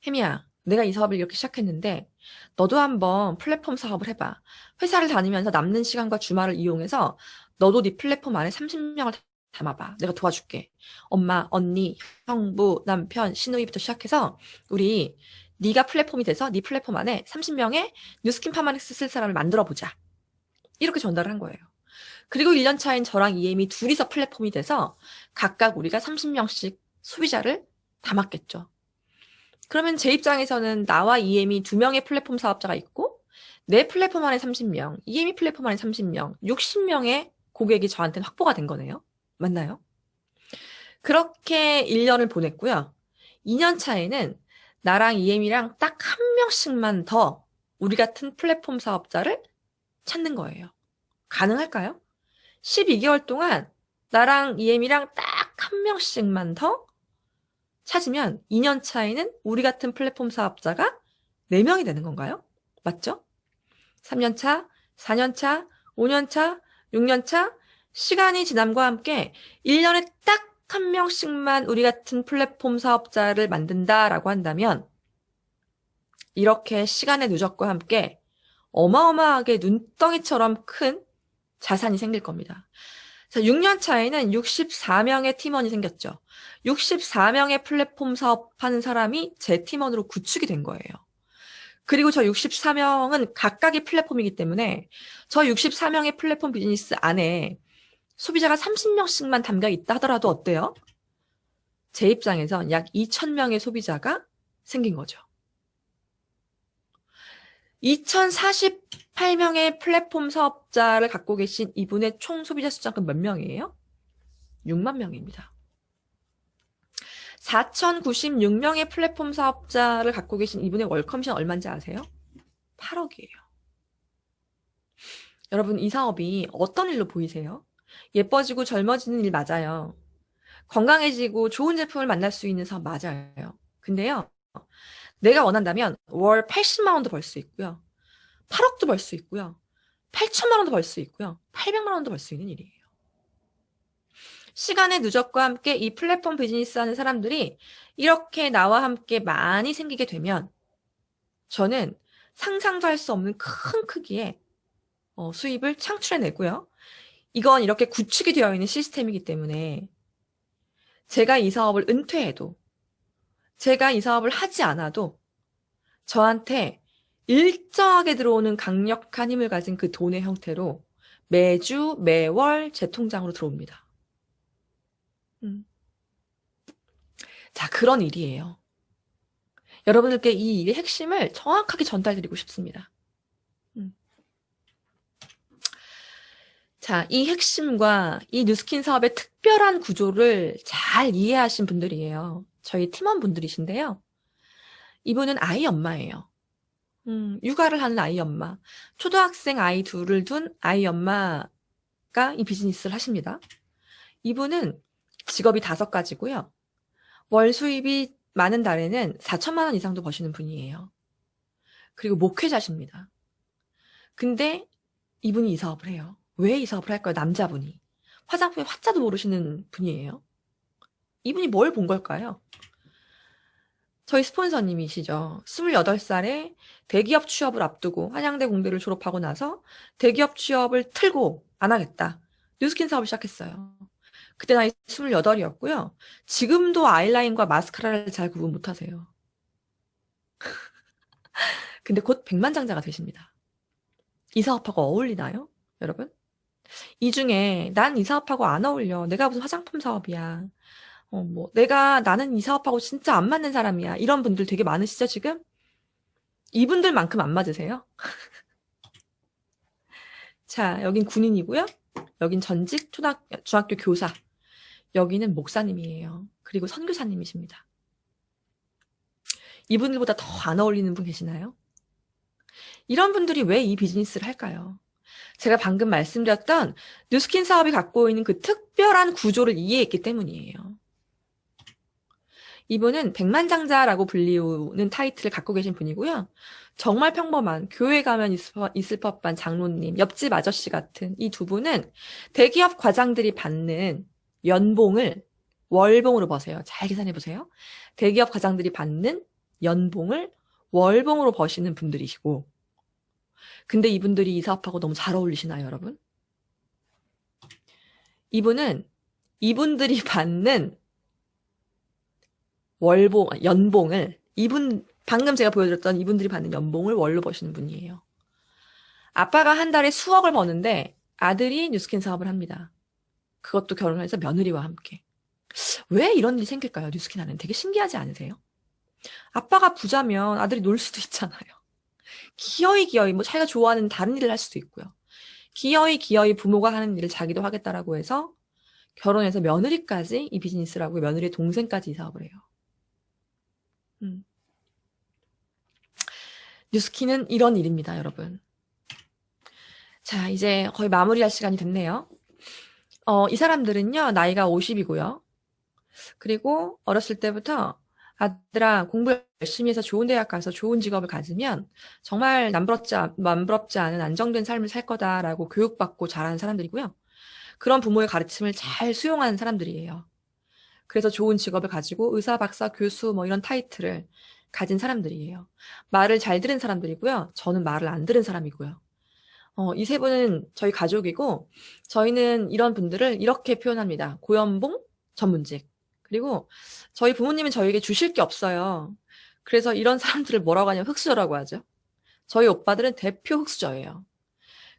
혜미야, 내가 이 사업을 이렇게 시작했는데 너도 한번 플랫폼 사업을 해봐. 회사를 다니면서 남는 시간과 주말을 이용해서 너도 네 플랫폼 안에 30명을 담아봐. 내가 도와줄게. 엄마, 언니, 형부, 남편, 시누이부터 시작해서 우리 네가 플랫폼이 돼서 네 플랫폼 안에 30명의 뉴스킨 파마닉스 쓸 사람을 만들어보자. 이렇게 전달을 한 거예요. 그리고 1년 차인 저랑 EM이 둘이서 플랫폼이 돼서 각각 우리가 30명씩 소비자를 담았겠죠. 그러면 제 입장에서는 나와 EM이 2명의 플랫폼 사업자가 있고 내 플랫폼 안에 30명, EM이 플랫폼 안에 30명, 60명의 고객이 저한테는 확보가 된 거네요. 맞나요? 그렇게 1년을 보냈고요. 2년 차에는 나랑 EM이랑 딱 한 명씩만 더 우리 같은 플랫폼 사업자를 찾는 거예요. 가능할까요? 12개월 동안 나랑 EM이랑 딱 한 명씩만 더 찾으면 2년 차에는 우리 같은 플랫폼 사업자가 4명이 되는 건가요? 맞죠? 3년 차, 4년 차, 5년 차, 6년 차, 시간이 지남과 함께 1년에 딱 한 명씩만 우리 같은 플랫폼 사업자를 만든다라고 한다면 이렇게 시간의 누적과 함께 어마어마하게 눈덩이처럼 큰 자산이 생길 겁니다. 자, 6년 차에는 64명의 팀원이 생겼죠. 64명의 플랫폼 사업하는 사람이 제 팀원으로 구축이 된 거예요. 그리고 저 64명은 각각의 플랫폼이기 때문에 저 64명의 플랫폼 비즈니스 안에 소비자가 30명씩만 담겨 있다 하더라도 어때요? 제 입장에선 약 2,000명의 소비자가 생긴 거죠. 2,048명의 플랫폼 사업자를 갖고 계신 이분의 총 소비자 숫자가 몇 명이에요? 6만 명입니다. 4,096명의 플랫폼 사업자를 갖고 계신 이분의 월커미션 얼마인지 아세요? 8억이에요. 여러분, 이 사업이 어떤 일로 보이세요? 예뻐지고 젊어지는 일 맞아요. 건강해지고 좋은 제품을 만날 수 있는 사업 맞아요. 근데요, 내가 원한다면 월 80만 원도 벌 수 있고요. 8억도 벌 수 있고요. 8천만 원도 벌 수 있고요. 800만 원도 벌 수 있는 일이에요. 시간의 누적과 함께 이 플랫폼 비즈니스 하는 사람들이 이렇게 나와 함께 많이 생기게 되면 저는 상상도 할 수 없는 큰 크기의 수입을 창출해내고요. 이건 이렇게 구축이 되어 있는 시스템이기 때문에 제가 이 사업을 은퇴해도 제가 이 사업을 하지 않아도 저한테 일정하게 들어오는 강력한 힘을 가진 그 돈의 형태로 매주 매월 제 통장으로 들어옵니다. 자, 그런 일이에요. 여러분들께 이 일의 핵심을 정확하게 전달드리고 싶습니다. 자, 이 핵심과 이 뉴스킨 사업의 특별한 구조를 잘 이해하신 분들이에요. 저희 팀원분들이신데요. 이분은 아이 엄마예요. 육아를 하는 아이 엄마. 초등학생 아이 둘을 둔 아이 엄마가 이 비즈니스를 하십니다. 이분은 직업이 5가지고요. 월 수입이 많은 달에는 4천만 원 이상도 버시는 분이에요. 그리고 목회자십니다. 근데 이분이 이 사업을 해요. 왜 이 사업을 할까요? 남자분이. 화장품의 화자도 모르시는 분이에요. 이분이 뭘 본 걸까요? 저희 스폰서님이시죠. 28살에 대기업 취업을 앞두고 한양대 공대를 졸업하고 나서 대기업 취업을 틀고 안 하겠다. 뉴스킨 사업을 시작했어요. 그때 나이 28이었고요. 지금도 아이라인과 마스카라를 잘 구분 못하세요. 근데 곧 백만장자가 되십니다. 이 사업하고 어울리나요? 여러분? 이 중에 난 이 사업하고 안 어울려. 내가 무슨 화장품 사업이야. 나는 이 사업하고 진짜 안 맞는 사람이야. 이런 분들 되게 많으시죠, 지금? 이분들만큼 안 맞으세요? 자, 여긴 군인이고요. 여긴 전직 중학교 교사. 여기는 목사님이에요. 그리고 선교사님이십니다. 이분들보다 더 안 어울리는 분 계시나요? 이런 분들이 왜 이 비즈니스를 할까요? 제가 방금 말씀드렸던 뉴스킨 사업이 갖고 있는 그 특별한 구조를 이해했기 때문이에요. 이분은 백만장자라고 불리우는 타이틀을 갖고 계신 분이고요. 정말 평범한 교회 가면 있을 법한 장로님, 옆집 아저씨 같은 이 두 분은 대기업 과장들이 받는 연봉을 월봉으로 버세요. 잘 계산해 보세요. 대기업 과장들이 받는 연봉을 월봉으로 버시는 분들이시고, 근데 이분들이 이 사업하고 너무 잘 어울리시나요, 여러분? 이분들이 받는 연봉을, 방금 제가 보여드렸던 이분들이 받는 연봉을 월로 버시는 분이에요. 아빠가 한 달에 수억을 버는데 아들이 뉴스킨 사업을 합니다. 그것도 결혼해서 며느리와 함께. 왜 이런 일이 생길까요? 뉴스킨 안에는 되게 신기하지 않으세요? 아빠가 부자면 아들이 놀 수도 있잖아요. 기어이 자기가 좋아하는 다른 일을 할 수도 있고요. 기어이 부모가 하는 일을 자기도 하겠다라고 해서 결혼해서 며느리까지 이 비즈니스를 하고 며느리의 동생까지 이 사업을 해요. 뉴스킨은 이런 일입니다, 여러분. 자, 이제 거의 마무리할 시간이 됐네요. 이 사람들은요, 나이가 50이고요. 그리고 어렸을 때부터 아들아, 공부 열심히 해서 좋은 대학 가서 좋은 직업을 가지면 정말 남부럽지 않은 안정된 삶을 살 거다라고 교육받고 자란 사람들이고요. 그런 부모의 가르침을 잘 수용하는 사람들이에요. 그래서 좋은 직업을 가지고 의사, 박사, 교수 이런 타이틀을 가진 사람들이에요. 말을 잘 들은 사람들이고요. 저는 말을 안 들은 사람이고요. 이 세 분은 저희 가족이고 저희는 이런 분들을 이렇게 표현합니다. 고연봉 전문직. 그리고 저희 부모님은 저희에게 주실 게 없어요. 그래서 이런 사람들을 뭐라고 하냐면 흑수저라고 하죠. 저희 오빠들은 대표 흑수저예요.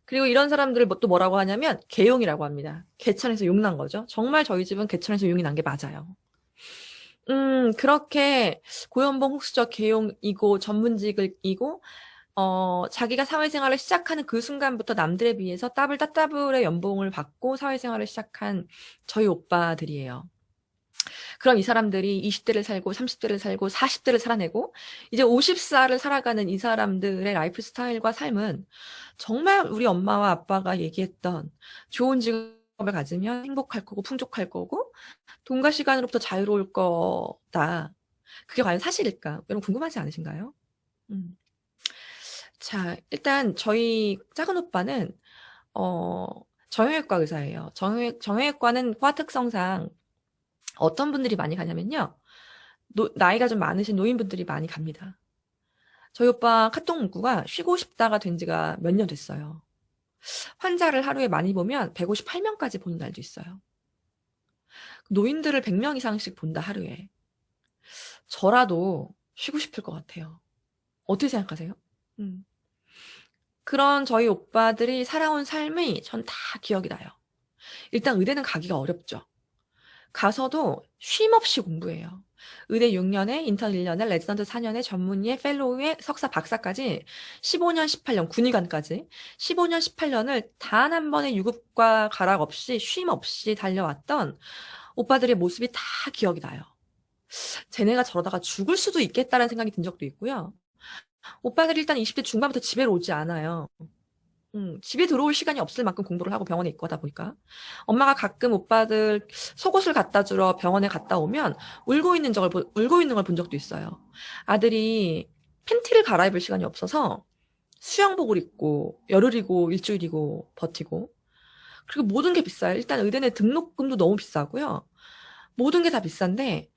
그리고 이런 사람들을 또 뭐라고 하냐면 개용이라고 합니다. 개천에서 용 난 거죠. 정말 저희 집은 개천에서 용이 난 게 맞아요. 그렇게 고연봉 흑수저 개용이고 전문직이고 자기가 사회생활을 시작하는 그 순간부터 남들에 비해서 따블의 연봉을 받고 사회생활을 시작한 저희 오빠들이에요. 그럼 이 사람들이 20대를 살고 30대를 살고 40대를 살아내고 이제 50살을 살아가는 이 사람들의 라이프 스타일과 삶은 정말 우리 엄마와 아빠가 얘기했던 좋은 직업을 가지면 행복할 거고 풍족할 거고 돈과 시간으로부터 자유로울 거다. 그게 과연 사실일까? 여러분 궁금하지 않으신가요? 자, 일단 저희 작은 오빠는 정형외과 의사예요. 정형외과는 과 특성상 어떤 분들이 많이 가냐면요. 나이가 좀 많으신 노인분들이 많이 갑니다. 저희 오빠 카톡 문구가 쉬고 싶다가 된 지가 몇 년 됐어요. 환자를 하루에 많이 보면 158명까지 보는 날도 있어요. 노인들을 100명 이상씩 본다, 하루에. 저라도 쉬고 싶을 것 같아요. 어떻게 생각하세요? 그런 저희 오빠들이 살아온 삶이 전 다 기억이 나요. 일단 의대는 가기가 어렵죠. 가서도 쉼 없이 공부해요. 의대 6년에 인턴 1년에 레지던트 4년에 전문의에 펠로우에 석사 박사까지 15년 18년 군의관까지 15년 18년을 단 한 번의 유급과 가락 없이 쉼 없이 달려왔던 오빠들의 모습이 다 기억이 나요. 쟤네가 저러다가 죽을 수도 있겠다라는 생각이 든 적도 있고요. 오빠들이 일단 20대 중반부터 집에 오지 않아요. 집에 들어올 시간이 없을 만큼 공부를 하고 병원에 있고 하다 보니까 엄마가 가끔 오빠들 속옷을 갖다 주러 병원에 갔다 오면 울고 있는 걸 본 적도 있어요. 아들이 팬티를 갈아입을 시간이 없어서 수영복을 입고 열흘이고 일주일이고 버티고 그리고 모든 게 비싸요. 일단 의대는 등록금도 너무 비싸고요. 모든 게 다 비싼데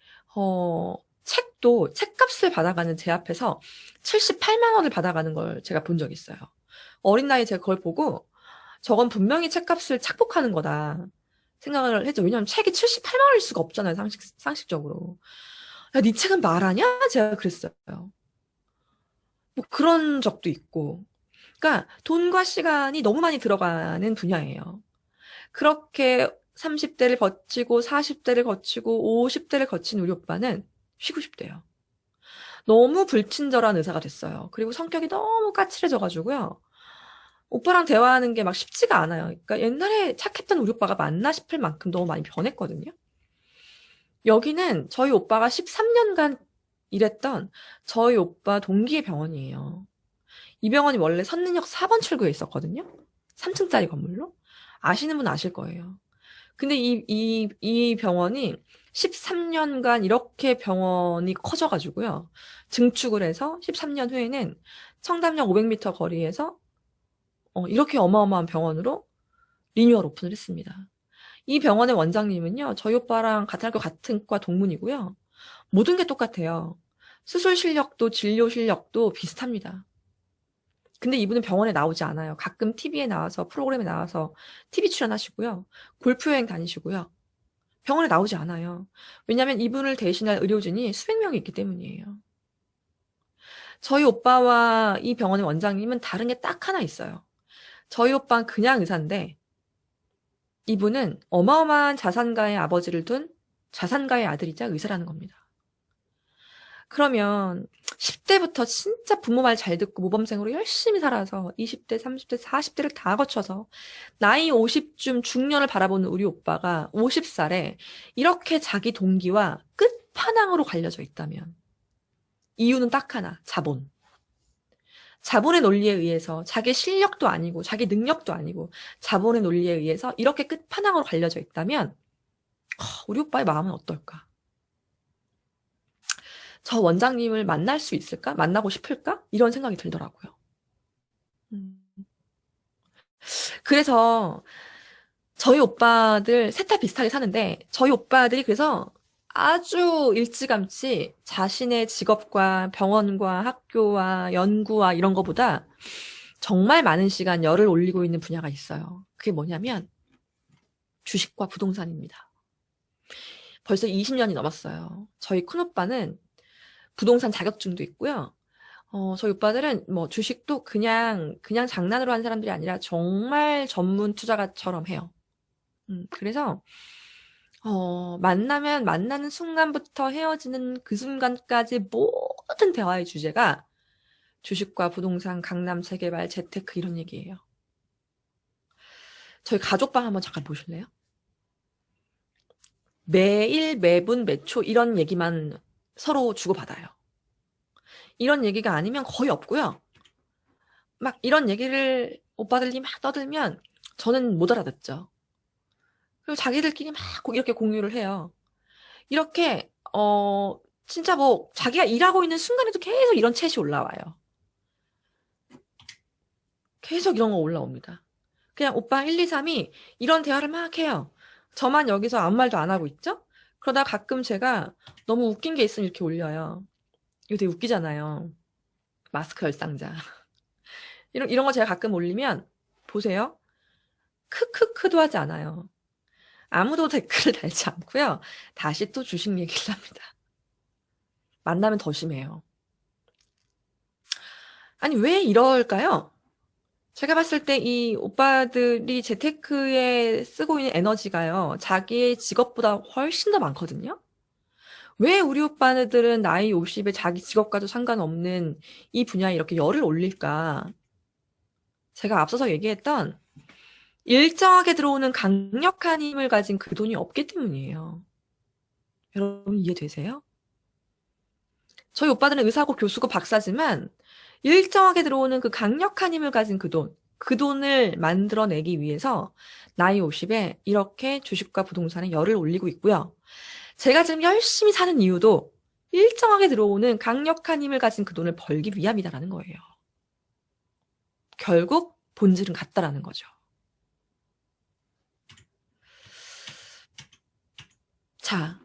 책값을 받아가는 제 앞에서 78만 원을 받아가는 걸 제가 본 적이 있어요. 어린 나이에 제가 그걸 보고 저건 분명히 책값을 착복하는 거다 생각을 했죠. 왜냐하면 책이 78만 원일 수가 없잖아요. 상식적으로. 야, 네 책은 말하냐? 제가 그랬어요. 뭐 그런 적도 있고. 그러니까 돈과 시간이 너무 많이 들어가는 분야예요. 그렇게 30대를 거치고 40대를 거치고 50대를 거친 우리 오빠는 쉬고 싶대요. 너무 불친절한 의사가 됐어요. 그리고 성격이 너무 까칠해져가지고요. 오빠랑 대화하는 게 막 쉽지가 않아요. 그러니까 옛날에 착했던 우리 오빠가 맞나 싶을 만큼 너무 많이 변했거든요. 여기는 저희 오빠가 13년간 일했던 저희 오빠 동기의 병원이에요. 이 병원이 원래 선능역 4번 출구에 있었거든요. 3층짜리 건물로. 아시는 분 아실 거예요. 근데 이 병원이 13년간 이렇게 병원이 커져가지고요. 증축을 해서 13년 후에는 청담역 500m 거리에서 이렇게 어마어마한 병원으로 리뉴얼 오픈을 했습니다. 이 병원의 원장님은요, 저희 오빠랑 같은 학교 같은 과 동문이고요. 모든 게 똑같아요. 수술 실력도 진료 실력도 비슷합니다. 근데 이분은 병원에 나오지 않아요. 가끔 TV에 나와서 프로그램에 나와서 TV 출연하시고요. 골프 여행 다니시고요. 병원에 나오지 않아요. 왜냐하면 이분을 대신할 의료진이 수백 명이 있기 때문이에요. 저희 오빠와 이 병원의 원장님은 다른 게 딱 하나 있어요. 저희 오빠는 그냥 의사인데 이분은 어마어마한 자산가의 아버지를 둔 자산가의 아들이자 의사라는 겁니다. 그러면 10대부터 진짜 부모 말 잘 듣고 모범생으로 열심히 살아서 20대, 30대, 40대를 다 거쳐서 나이 50쯤 중년을 바라보는 우리 오빠가 50살에 이렇게 자기 동기와 끝판왕으로 갈려져 있다면 이유는 딱 하나, 자본. 자본의 논리에 의해서 자기 실력도 아니고 자기 능력도 아니고 자본의 논리에 의해서 이렇게 끝판왕으로 갈려져 있다면 우리 오빠의 마음은 어떨까? 저 원장님을 만날 수 있을까? 만나고 싶을까? 이런 생각이 들더라고요. 그래서 저희 오빠들 셋 다 비슷하게 사는데 저희 오빠들이 그래서 아주 일찌감치 자신의 직업과 병원과 학교와 연구와 이런 거보다 정말 많은 시간 열을 올리고 있는 분야가 있어요. 그게 뭐냐면 주식과 부동산입니다. 벌써 20년이 넘었어요. 저희 큰오빠는 부동산 자격증도 있고요. 저희 오빠들은 뭐 주식도 그냥 장난으로 하는 사람들이 아니라 정말 전문 투자가처럼 해요. 그래서 만나는 순간부터 헤어지는 그 순간까지 모든 대화의 주제가 주식과 부동산, 강남 재개발, 재테크 이런 얘기예요. 저희 가족방 한번 잠깐 보실래요? 매일, 매분, 매초 이런 얘기만 서로 주고받아요. 이런 얘기가 아니면 거의 없고요. 막 이런 얘기를 오빠들이 막 떠들면 저는 못 알아듣죠. 그리고 자기들끼리 막 이렇게 공유를 해요. 이렇게 진짜 뭐 자기가 일하고 있는 순간에도 계속 이런 챗이 올라와요. 계속 이런 거 올라옵니다. 그냥 오빠 1, 2, 3이 이런 대화를 막 해요. 저만 여기서 아무 말도 안 하고 있죠? 그러다 가끔 제가 너무 웃긴 게 있으면 이렇게 올려요. 이거 되게 웃기잖아요. 마스크 열상자. 이런 거 제가 가끔 올리면 보세요. 크크크도 하지 않아요. 아무도 댓글을 달지 않고요. 다시 또 주식 얘기를 합니다. 만나면 더 심해요. 아니 왜 이럴까요? 제가 봤을 때 이 오빠들이 재테크에 쓰고 있는 에너지가요. 자기의 직업보다 훨씬 더 많거든요. 왜 우리 오빠들은 나이 50에 자기 직업과도 상관없는 이 분야에 이렇게 열을 올릴까? 제가 앞서서 얘기했던 일정하게 들어오는 강력한 힘을 가진 그 돈이 없기 때문이에요. 여러분 이해되세요? 저희 오빠들은 의사고 교수고 박사지만 일정하게 들어오는 그 강력한 힘을 가진 그 돈을 만들어내기 위해서 나이 50에 이렇게 주식과 부동산에 열을 올리고 있고요. 제가 지금 열심히 사는 이유도 일정하게 들어오는 강력한 힘을 가진 그 돈을 벌기 위함이다라는 거예요. 결국 본질은 같다라는 거죠. 자,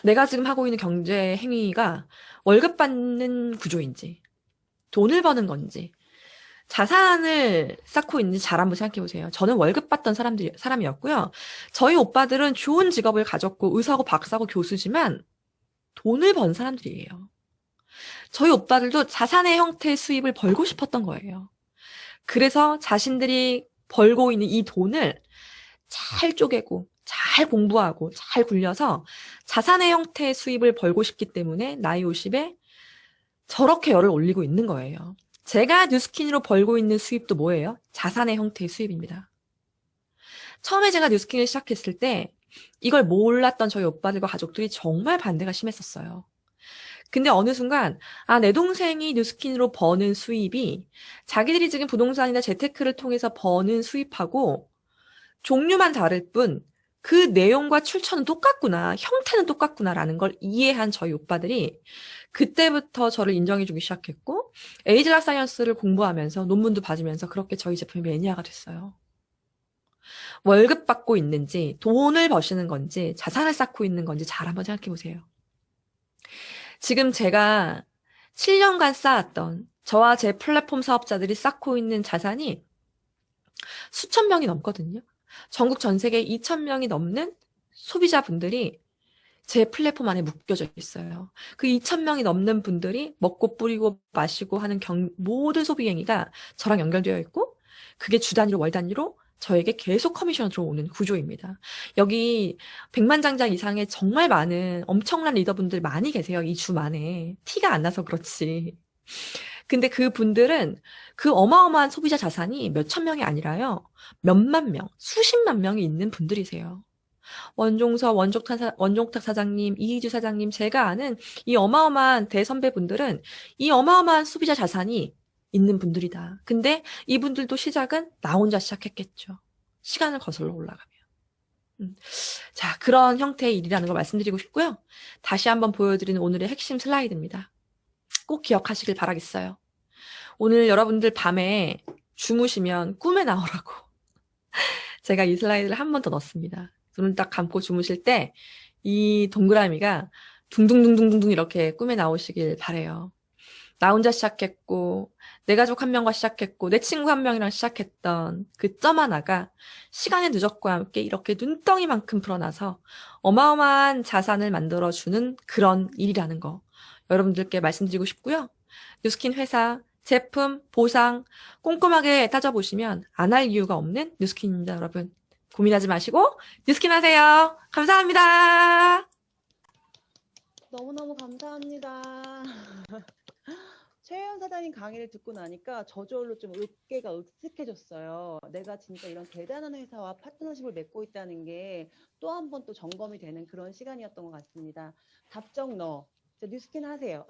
내가 지금 하고 있는 경제 행위가 월급 받는 구조인지, 돈을 버는 건지, 자산을 쌓고 있는지 잘 한번 생각해 보세요. 저는 월급 받던 사람이었고요. 저희 오빠들은 좋은 직업을 가졌고 의사고 박사고 교수지만 돈을 번 사람들이에요. 저희 오빠들도 자산의 형태의 수입을 벌고 싶었던 거예요. 그래서 자신들이 벌고 있는 이 돈을 잘 쪼개고 잘 공부하고 잘 굴려서 자산의 형태의 수입을 벌고 싶기 때문에 나이 50에 저렇게 열을 올리고 있는 거예요. 제가 뉴스킨으로 벌고 있는 수입도 뭐예요? 자산의 형태의 수입입니다. 처음에 제가 뉴스킨을 시작했을 때 이걸 몰랐던 저희 오빠들과 가족들이 정말 반대가 심했었어요. 근데 어느 순간 내 동생이 뉴스킨으로 버는 수입이 자기들이 지금 부동산이나 재테크를 통해서 버는 수입하고 종류만 다를 뿐 그 내용과 출처는 똑같구나, 형태는 똑같구나라는 걸 이해한 저희 오빠들이 그때부터 저를 인정해주기 시작했고 에이즈라 사이언스를 공부하면서 논문도 받으면서 그렇게 저희 제품이 매니아가 됐어요. 월급 받고 있는지 돈을 버시는 건지 자산을 쌓고 있는 건지 잘 한번 생각해 보세요. 지금 제가 7년간 쌓았던 저와 제 플랫폼 사업자들이 쌓고 있는 자산이 수천 명이 넘거든요. 전국 전 세계 2,000명이 넘는 소비자분들이 제 플랫폼 안에 묶여져 있어요. 그 2,000명이 넘는 분들이 먹고 뿌리고 마시고 하는 모든 소비 행위가 저랑 연결되어 있고 그게 주 단위로 월 단위로 저에게 계속 커미션 들어오는 구조입니다. 여기 100만 장자 이상의 정말 많은 엄청난 리더분들 많이 계세요. 이 주 만에. 티가 안 나서 그렇지. 근데 그 분들은 그 어마어마한 소비자 자산이 몇천 명이 아니라요. 몇만 명, 수십만 명이 있는 분들이세요. 원종서, 원종탁 사장님, 이희주 사장님, 제가 아는 이 어마어마한 대선배분들은 이 어마어마한 소비자 자산이 있는 분들이다. 근데 이분들도 시작은 나 혼자 시작했겠죠. 시간을 거슬러 올라가면. 자, 그런 형태의 일이라는 걸 말씀드리고 싶고요. 다시 한번 보여드리는 오늘의 핵심 슬라이드입니다. 꼭 기억하시길 바라겠어요. 오늘 여러분들 밤에 주무시면 꿈에 나오라고 제가 이 슬라이드를 한 번 더 넣었습니다. 눈을 딱 감고 주무실 때 이 동그라미가 둥둥둥둥둥 이렇게 꿈에 나오시길 바래요. 나 혼자 시작했고 내 가족 한 명과 시작했고 내 친구 한 명이랑 시작했던 그 점 하나가 시간의 누적과 함께 이렇게 눈덩이만큼 불어나서 어마어마한 자산을 만들어주는 그런 일이라는 거 여러분들께 말씀드리고 싶고요. 뉴스킨 회사, 제품, 보상 꼼꼼하게 따져보시면 안 할 이유가 없는 뉴스킨입니다, 여러분. 고민하지 마시고 뉴스킨 하세요. 감사합니다. 너무너무 감사합니다. 최혜연 사장님 강의를 듣고 나니까 저절로 좀 어깨가 으쓱해졌어요. 내가 진짜 이런 대단한 회사와 파트너십을 맺고 있다는 게 또 한 번 또 점검이 되는 그런 시간이었던 것 같습니다. 답정 뉴스킨 하세요.